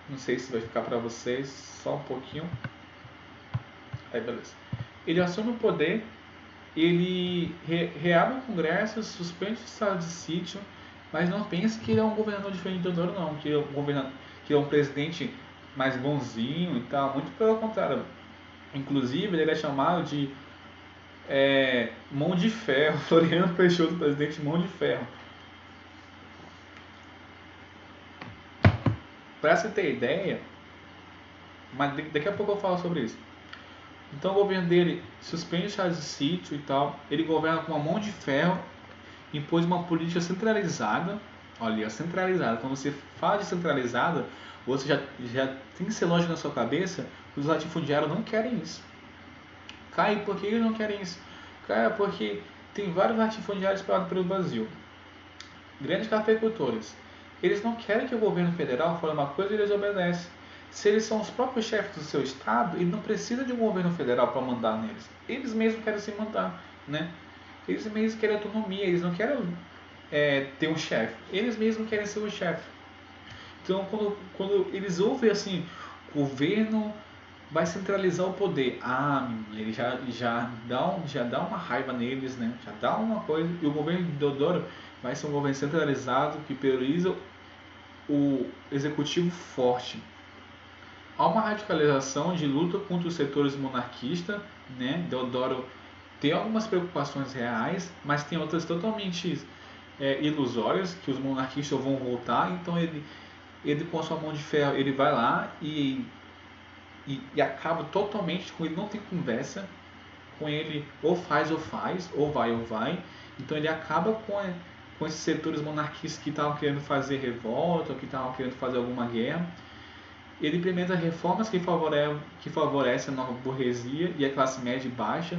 não sei se vai ficar para vocês, só um pouquinho, aí beleza. Ele assume o poder, ele reabre o Congresso, suspende o estado de sítio, mas não pense que ele é um governador diferente de Deodoro, não, que é um presidente mais bonzinho e tal, muito pelo contrário. Inclusive, ele é chamado de mão de ferro, Floriano Peixoto, presidente mão de ferro. Para você ter ideia, mas daqui a pouco eu falo sobre isso. Então o governo dele suspende o estado de sítio e tal, ele governa com uma mão de ferro, impôs uma política centralizada. Olha, centralizada. Quando você fala de centralizada, você já tem que ser lógico na sua cabeça que os latifundiários não querem isso. Cai, por que eles não querem isso? Cara, porque tem vários latifundiários espalhados pelo Brasil. Grandes cafeicultores. Eles não querem que o governo federal fale uma coisa e eles obedecem. Se eles são os próprios chefes do seu estado, ele não precisa de um governo federal para mandar neles. Eles mesmos querem se mandar, né? Eles mesmos querem autonomia, eles não querem ter um chefe. Eles mesmos querem ser o chefe. Então, quando eles ouvem assim, o governo vai centralizar o poder. Ele já dá uma raiva neles, né? Já dá uma coisa. E o governo de Deodoro vai ser um governo centralizado que prioriza o executivo forte. Há uma radicalização de luta contra os setores monarquistas, né? Deodoro tem algumas preocupações reais, mas tem outras totalmente ilusórias, que os monarquistas vão voltar, então ele com a sua mão de ferro, ele vai lá e acaba totalmente com ele, não tem conversa com ele, ou faz, ou vai. Então ele acaba com esses setores monarquistas que estavam querendo fazer revolta, ou que estavam querendo fazer alguma guerra. Ele implementa reformas que favorecem a nova burguesia e a classe média e baixa.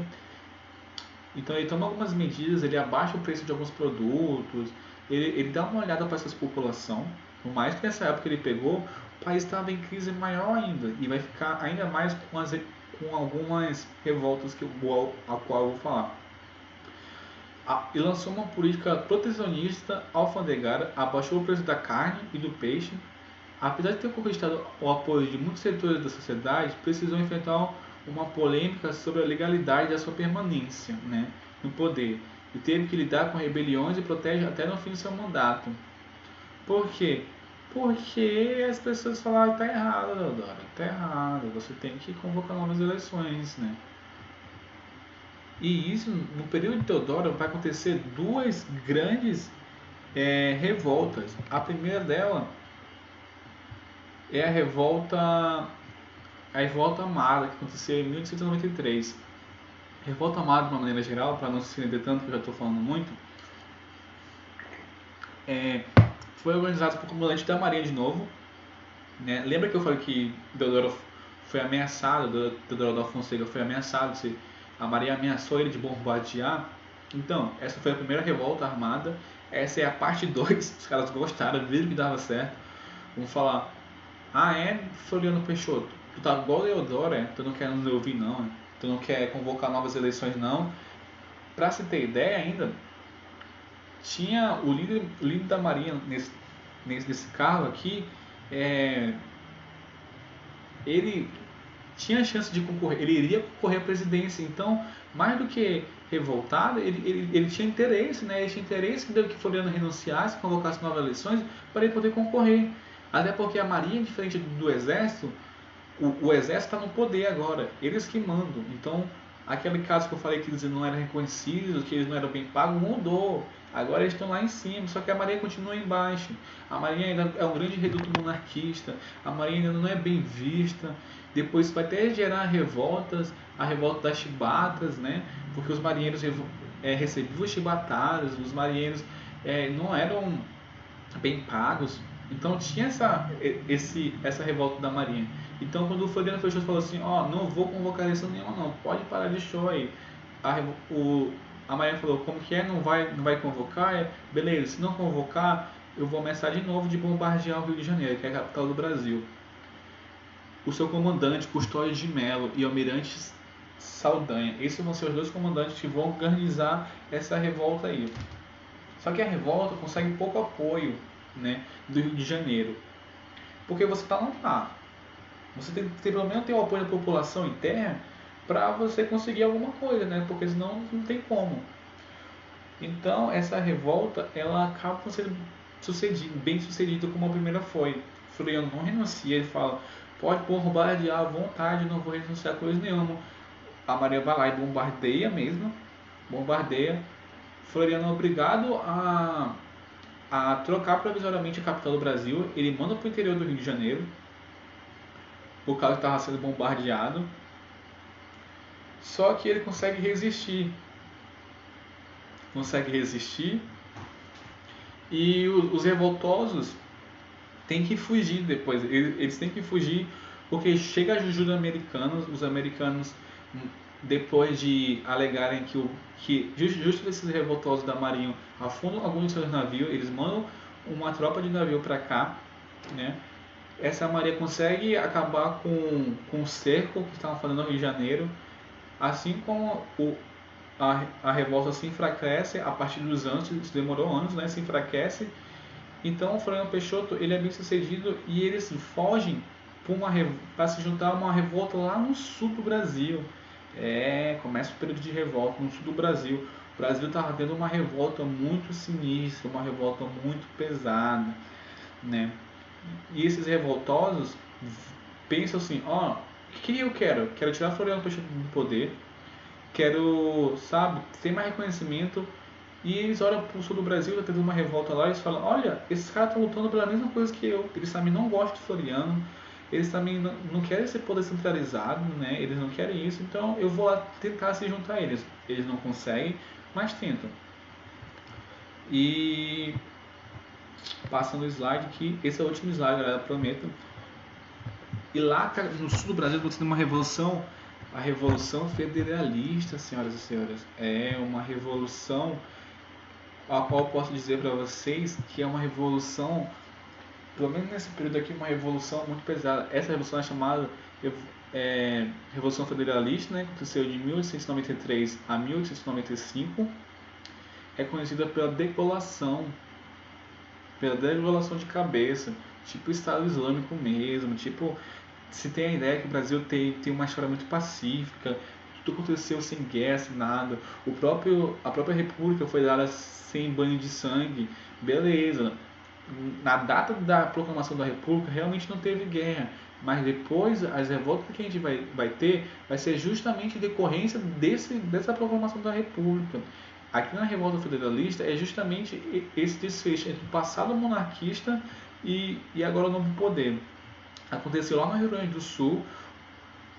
Então ele toma algumas medidas, ele abaixa o preço de alguns produtos, ele dá uma olhada para essa população. Por mais que nessa época ele pegou, o país estava em crise maior ainda e vai ficar ainda mais com algumas revoltas a qual eu vou falar. E lançou uma política protecionista alfandegária, abaixou o preço da carne e do peixe. Apesar de ter conquistado o apoio de muitos setores da sociedade, precisou enfrentar uma polêmica sobre a legalidade da sua permanência, né, no poder, e teve que lidar com rebeliões e protestos até no fim do seu mandato. Por quê? Porque as pessoas falaram que está errado, Deodoro, está errado, você tem que convocar novas eleições, né? E isso, no período de Teodoro, vai acontecer duas grandes revoltas. A primeira dela é a revolta Amada, que aconteceu em 1893. Revolta Amada, de uma maneira geral, para não se estender tanto, que eu já estou falando muito, foi organizado por comandante da Marinha de novo. Né? Lembra que eu falei que Deodoro foi ameaçado, Deodoro da Fonseca foi ameaçado, a Marinha ameaçou ele de bombardear? Então, essa foi a primeira revolta armada, essa é a parte 2, os caras gostaram, viram que dava certo. Vamos falar, Floriano Peixoto, tu tá igual Deodoro, tu não quer nos ouvir não, tu não quer convocar novas eleições não. Pra se ter ideia ainda, tinha o líder da Marinha nesse cargo aqui, ele tinha chance de concorrer, ele iria concorrer à presidência, então, mais do que revoltado, ele tinha interesse, né? Ele tinha interesse que Floriano renunciasse, convocasse novas eleições para ele poder concorrer. Até porque a Marinha, diferente do Exército, o Exército está no poder agora, eles que mandam. Então, aquele caso que eu falei que eles não eram reconhecidos, que eles não eram bem pagos, mudou. Agora eles estão lá em cima, só que a Marinha continua embaixo. A Marinha ainda é um grande reduto monarquista, a Marinha ainda não é bem vista. Depois vai até gerar revoltas, a revolta das chibatas, né? Porque os marinheiros recebiam chibatadas, os marinheiros não eram bem pagos. Então tinha essa revolta da Marinha. Então quando o Floriano Peixoto falou assim, não vou convocar eleição nenhuma não, pode parar de show aí. A Marinha falou, como que é, não vai convocar? Beleza, se não convocar, eu vou ameaçar de novo de bombardear o Rio de Janeiro, que é a capital do Brasil. O seu comandante, Custódio de Melo e Almirante Saldanha, esses vão ser os dois comandantes que vão organizar essa revolta aí. Só que a revolta consegue pouco apoio, né, do Rio de Janeiro, porque você está lá, você tem pelo menos ter o apoio da população interna para você conseguir alguma coisa, né, porque senão não tem como. Então essa revolta ela acaba sendo bem sucedida como a primeira foi. Floriano não renuncia, ele fala, pode bombardear à vontade, não vou renunciar a coisa nenhuma. A Maria vai lá e bombardeia mesmo, Floriano é obrigado a trocar provisoriamente a capital do Brasil. Ele manda para o interior do Rio de Janeiro, por causa que estava sendo bombardeado. Só que ele consegue resistir. E os revoltosos têm que fugir depois. Eles têm que fugir porque chega a ajuda americanos. Os americanos, depois de alegarem que justo esses revoltosos da Marinha afundam alguns de seus navios, eles mandam uma tropa de navio para cá, né? essa Maria consegue acabar com o cerco que estavam fazendo no Rio de Janeiro, assim como a revolta se enfraquece a partir dos anos, isso demorou anos, né, se enfraquece. Então o Floriano Peixoto ele é bem sucedido e eles fogem para se juntar a uma revolta lá no sul do Brasil. Começa o período de revolta no sul do Brasil. O Brasil estava tendo uma revolta muito sinistra, uma revolta muito pesada, né? E esses revoltosos pensam assim, ó, o que eu quero? Quero tirar Floriano Peixoto do poder, quero, sabe, ter mais reconhecimento. E eles olham pro sul do Brasil, tá tendo uma revolta lá, e eles falam, olha, esses caras estão lutando pela mesma coisa que eu, eles também não gostam de Floriano, eles também não querem esse poder centralizado, né? Eles não querem isso, então eu vou lá tentar se juntar a eles. Eles não conseguem, mas tentam. E passando o slide aqui, esse é o último slide, galera, prometo. E lá no sul do Brasil está tendo uma revolução, a Revolução Federalista, senhoras e senhores. É uma revolução a qual eu posso dizer para vocês que é uma revolução, pelo menos nesse período aqui, uma revolução muito pesada. Essa revolução é chamada Revolução Federalista, né, que aconteceu de 1893 a 1895. É conhecida pela degolação de cabeça, tipo Estado Islâmico mesmo, tipo, se tem a ideia que o Brasil tem uma história muito pacífica, tudo aconteceu sem guerra, sem nada, a própria República foi dada sem banho de sangue, beleza. Na data da proclamação da República realmente não teve guerra, mas depois as revoltas que a gente vai ter vai ser justamente decorrência dessa proclamação da República. Aqui na Revolta Federalista é justamente esse desfecho entre o passado monarquista e agora o novo poder. Aconteceu lá no Rio Grande do Sul.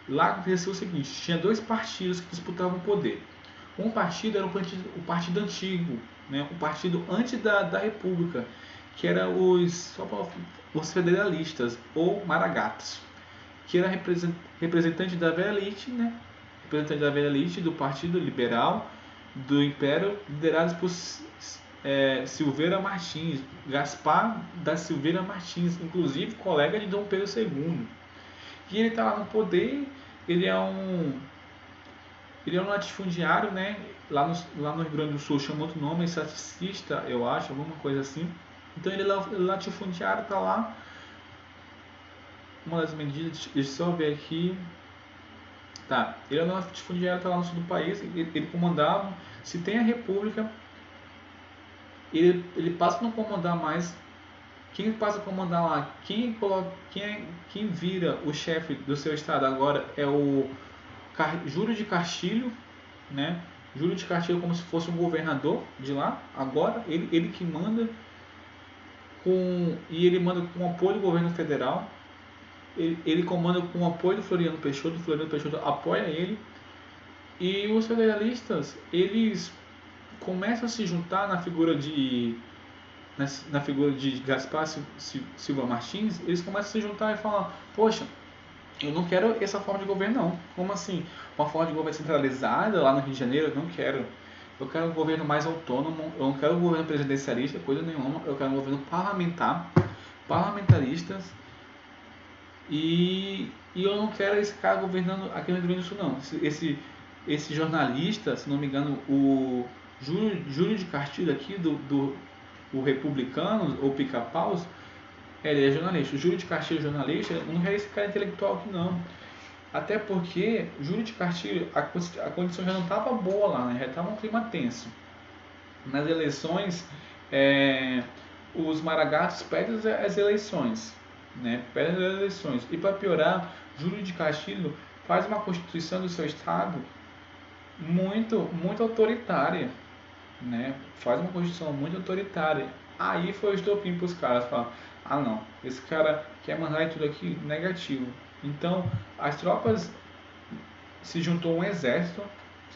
Lá aconteceu o seguinte, tinha dois partidos que disputavam o poder. Um partido era o partido antigo, né, o partido antes da República, que era os federalistas, ou maragatos, que era representante da velha elite, né, representante da velha elite do Partido Liberal do Império, liderados por Silveira Martins, Gaspar da Silveira Martins, inclusive colega de Dom Pedro II. E ele está lá no poder, ele é um latifundiário, né? Lá no Rio Grande do Sul chama outro nome, estaticista, eu acho, alguma coisa assim. Então ele é latifundiário, está lá. Uma das medidas, deixa eu só ver aqui. Tá, ele é latifundiário, está lá no sul do país, ele comandava. Se tem a república, ele passa a não comandar mais. Quem passa a comandar lá, quem vira o chefe do seu estado agora é o Júlio de Castilho, né? Júlio de Castilho como se fosse um governador de lá. Agora ele que manda e ele manda com o apoio do governo federal. Ele comanda com o apoio do Floriano Peixoto. O Floriano Peixoto apoia ele. E os federalistas, eles começam a se juntar na figura de Gaspar Silva Martins. Eles começam a se juntar e falar, poxa, eu não quero essa forma de governo não. Como assim? Uma forma de governo centralizada lá no Rio de Janeiro? Eu não quero. Eu quero um governo mais autônomo. Eu não quero um governo presidencialista, coisa nenhuma. Eu quero um governo parlamentaristas. E eu não quero esse cara governando aqui no Rio Grande do Sul não. Esse jornalista, se não me engano, o Júlio de Castilho aqui o Republicanos ou Pica-Paus, ele é jornalista. O Júlio de Castilho é jornalista, não é esse cara intelectual aqui não. Até porque o Júlio de Castilho, a condição já não estava boa lá, né? Já estava um clima tenso. Nas eleições, os maragatos pedem as eleições, né? Pedem as eleições. E para piorar, Júlio de Castilho faz uma constituição do seu estado muito, muito autoritária, né? Faz uma constituição muito autoritária. Aí foi o estopim para os caras falar, ah não, esse cara quer mandar tudo aqui negativo. Então as tropas se juntou um exército,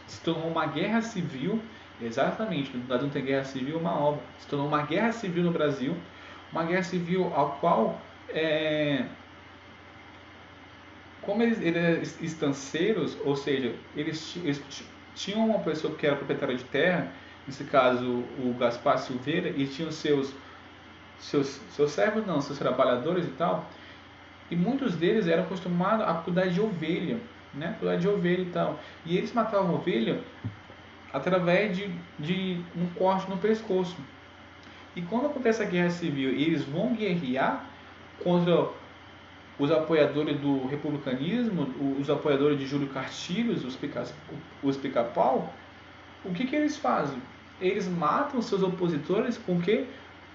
se tornou uma guerra civil, exatamente, no Brasil não tem guerra civil, uma obra, se tornou uma guerra civil no Brasil, uma guerra civil ao qual como eles eram estanceiros, ou seja, eles tinham uma pessoa que era proprietária de terra, nesse caso o Gaspar Silveira, e tinham seus servos não, seus trabalhadores e tal, E muitos deles eram acostumados a cuidar de ovelha, né? Cuidar de ovelha e tal. E eles matavam a ovelha através de um corte no pescoço. E quando acontece a guerra civil e eles vão guerrear contra os apoiadores do republicanismo, os apoiadores de Júlio Castilhos, os pica-pau, o que eles fazem? Eles matam seus opositores com o quê?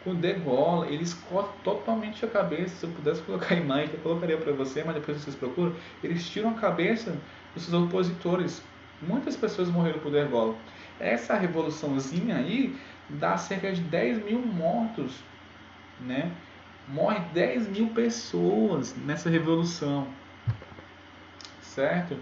Com degola, eles cortam totalmente a cabeça. Se eu pudesse colocar a imagem, eu colocaria para você, mas depois vocês procuram. Eles tiram a cabeça dos seus opositores. Muitas pessoas morreram por degola. Essa revoluçãozinha aí dá cerca de 10 mil mortos, né? Morre 10 mil pessoas nessa revolução, certo?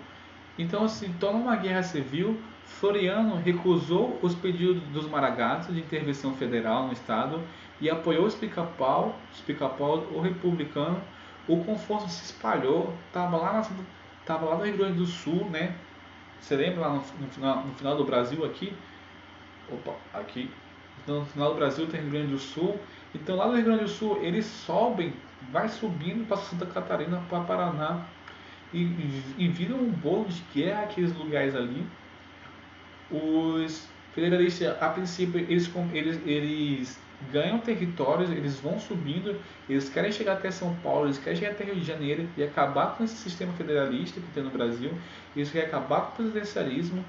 Então se torna uma guerra civil. Floriano recusou os pedidos dos maragatos de intervenção federal no estado e apoiou os pica-pau, o republicano. O confronto se espalhou, estava lá no Rio Grande do Sul, né? Você lembra lá no final do Brasil aqui? Opa, aqui. Então, no final do Brasil tem Rio Grande do Sul. Então lá no Rio Grande do Sul eles sobem, vai subindo para Santa Catarina, para Paraná e viram um bolo de guerra aqueles lugares ali. Os federalistas, a princípio, eles ganham territórios, eles vão subindo, eles querem chegar até São Paulo, eles querem chegar até Rio de Janeiro e acabar com esse sistema federalista que tem no Brasil, eles querem acabar com o presidencialismo,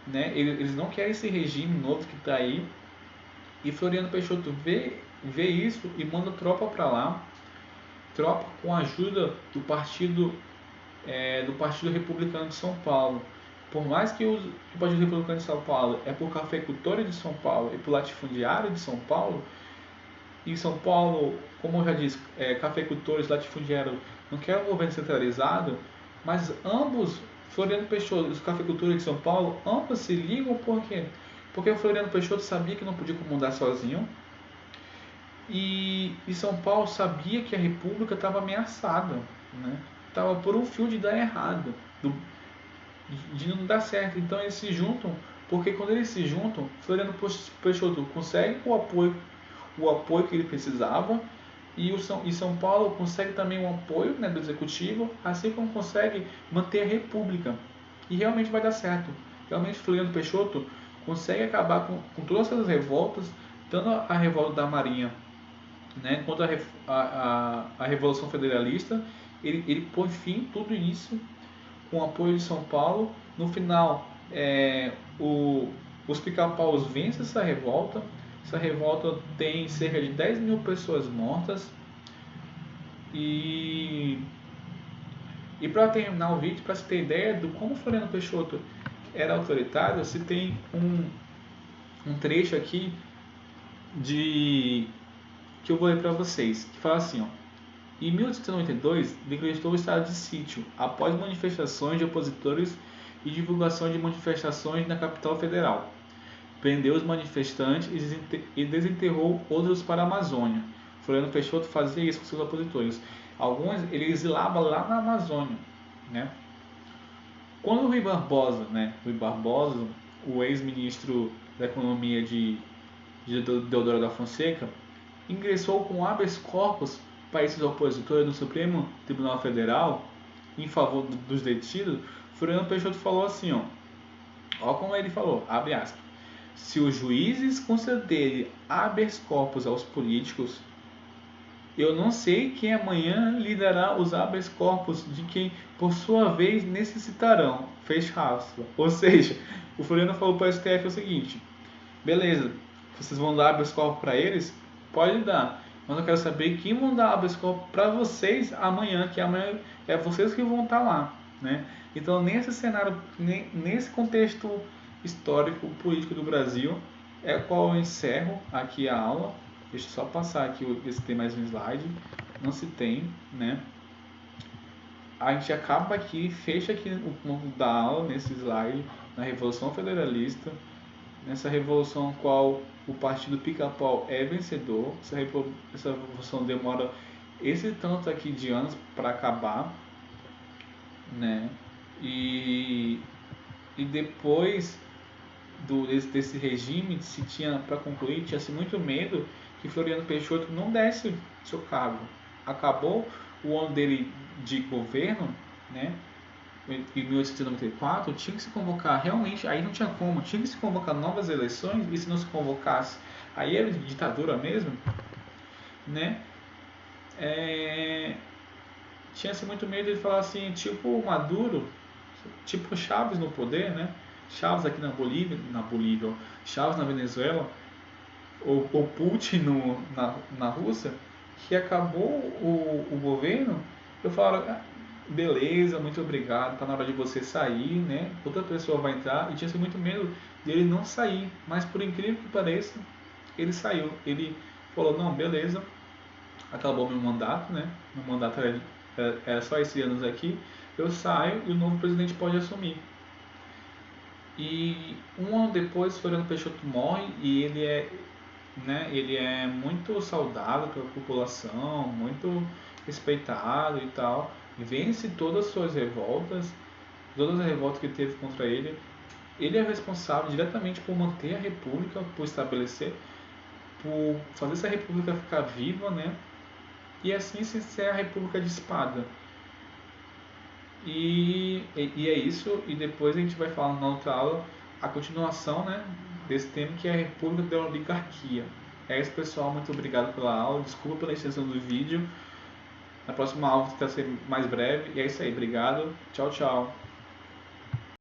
né? Eles não querem esse regime novo que está aí. E Floriano Peixoto vê isso e manda tropa para lá, tropa com a ajuda do Partido Republicano de São Paulo. Por mais que o Partido Republicano de São Paulo é por cafeicultores de São Paulo e por latifundiários de São Paulo, e São Paulo, como eu já disse, cafeicultores, latifundiários, não quer um governo centralizado, mas ambos, Floriano Peixoto e os cafeicultores de São Paulo, ambos se ligam por quê? Porque o Floriano Peixoto sabia que não podia comandar sozinho, e São Paulo sabia que a República estava ameaçada, né? Estava por um fio de dar errado, de não dar certo. Então eles se juntam, porque quando eles se juntam, Floriano Peixoto consegue o apoio que ele precisava, e São Paulo consegue também o apoio, né, do executivo, assim como consegue manter a República. E realmente vai dar certo. Realmente Floriano Peixoto consegue acabar com todas essas revoltas, tanto a revolta da Marinha, né, quanto a Revolução Federalista. Ele põe fim a tudo isso com o apoio de São Paulo. No final, os pica-paus vencem essa revolta. Essa revolta tem cerca de 10 mil pessoas mortas. E para terminar o vídeo, para você ter ideia do como Floriano Peixoto era autoritário, você tem um trecho aqui que eu vou ler para vocês, que fala assim, ó: em 1892, decretou o estado de sítio, após manifestações de opositores e divulgação de manifestações na capital federal. Prendeu os manifestantes e desenterrou outros para a Amazônia. Floriano Peixoto fazia isso com seus opositores. Alguns ele exilava lá na Amazônia, né? Quando o Rui Barbosa, o ex-ministro da Economia de Deodoro da Fonseca, ingressou com habeas corpus para esses opositores no Supremo Tribunal Federal em favor dos detidos, Floriano Peixoto falou assim, ó como ele falou, abre aspas: se os juízes concederem habeas corpus aos políticos, eu não sei quem amanhã lhe dará os habeas corpus de quem, por sua vez, necessitarão. Fecha aspas. Ou seja, o Floriano falou para o STF o seguinte: beleza, vocês vão dar habeas corpus para eles? Pode dar. Mas eu quero saber quem vão dar habeas corpus para vocês amanhã, que amanhã é vocês que vão estar lá, né? Então, nesse cenário, nesse contexto histórico, político do Brasil, é qual eu encerro aqui a aula. Deixa eu só passar aqui, ver se tem mais um slide. Não se tem, né? A gente acaba aqui, fecha aqui o ponto da aula nesse slide, na Revolução Federalista, nessa revolução qual o Partido Pica-Pau é vencedor. Essa revolução demora esse tanto aqui de anos para acabar, né? E depois desse regime, se tinha, para concluir, tinha-se muito medo que Floriano Peixoto não desse seu cargo. Acabou o ano dele de governo, né, em 1894, tinha que se convocar realmente, aí não tinha como, tinha que se convocar novas eleições, e se não se convocasse, aí era ditadura mesmo, né, tinha-se muito medo de falar assim, tipo o Maduro, tipo Chaves no poder, né, Chaves aqui na Bolívia, Chaves na Venezuela, ou Putin na Rússia, que acabou o governo, eu falo, "Ah, beleza, muito obrigado, tá na hora de você sair, né? Outra pessoa vai entrar", e tinha muito medo dele não sair, mas por incrível que pareça, ele saiu. Ele falou, não, beleza, acabou meu mandato, né? Meu mandato era só esse ano aqui, eu saio e o novo presidente pode assumir. E um ano depois, Floriano Peixoto morre e ele é muito saudado pela população, muito respeitado e tal, vence todas as suas revoltas, todas as revoltas que teve contra ele. Ele é responsável diretamente por manter a república, por estabelecer, por fazer essa república ficar viva, né? E assim se encerra a República de Espada. E é isso, e depois a gente vai falar na outra aula a continuação, né, desse tema, que é a República da Oligarquia. É isso, pessoal, muito obrigado pela aula, desculpa pela extensão do vídeo. Na próxima aula vou tentar ser mais breve, e é isso aí, obrigado, tchau, tchau.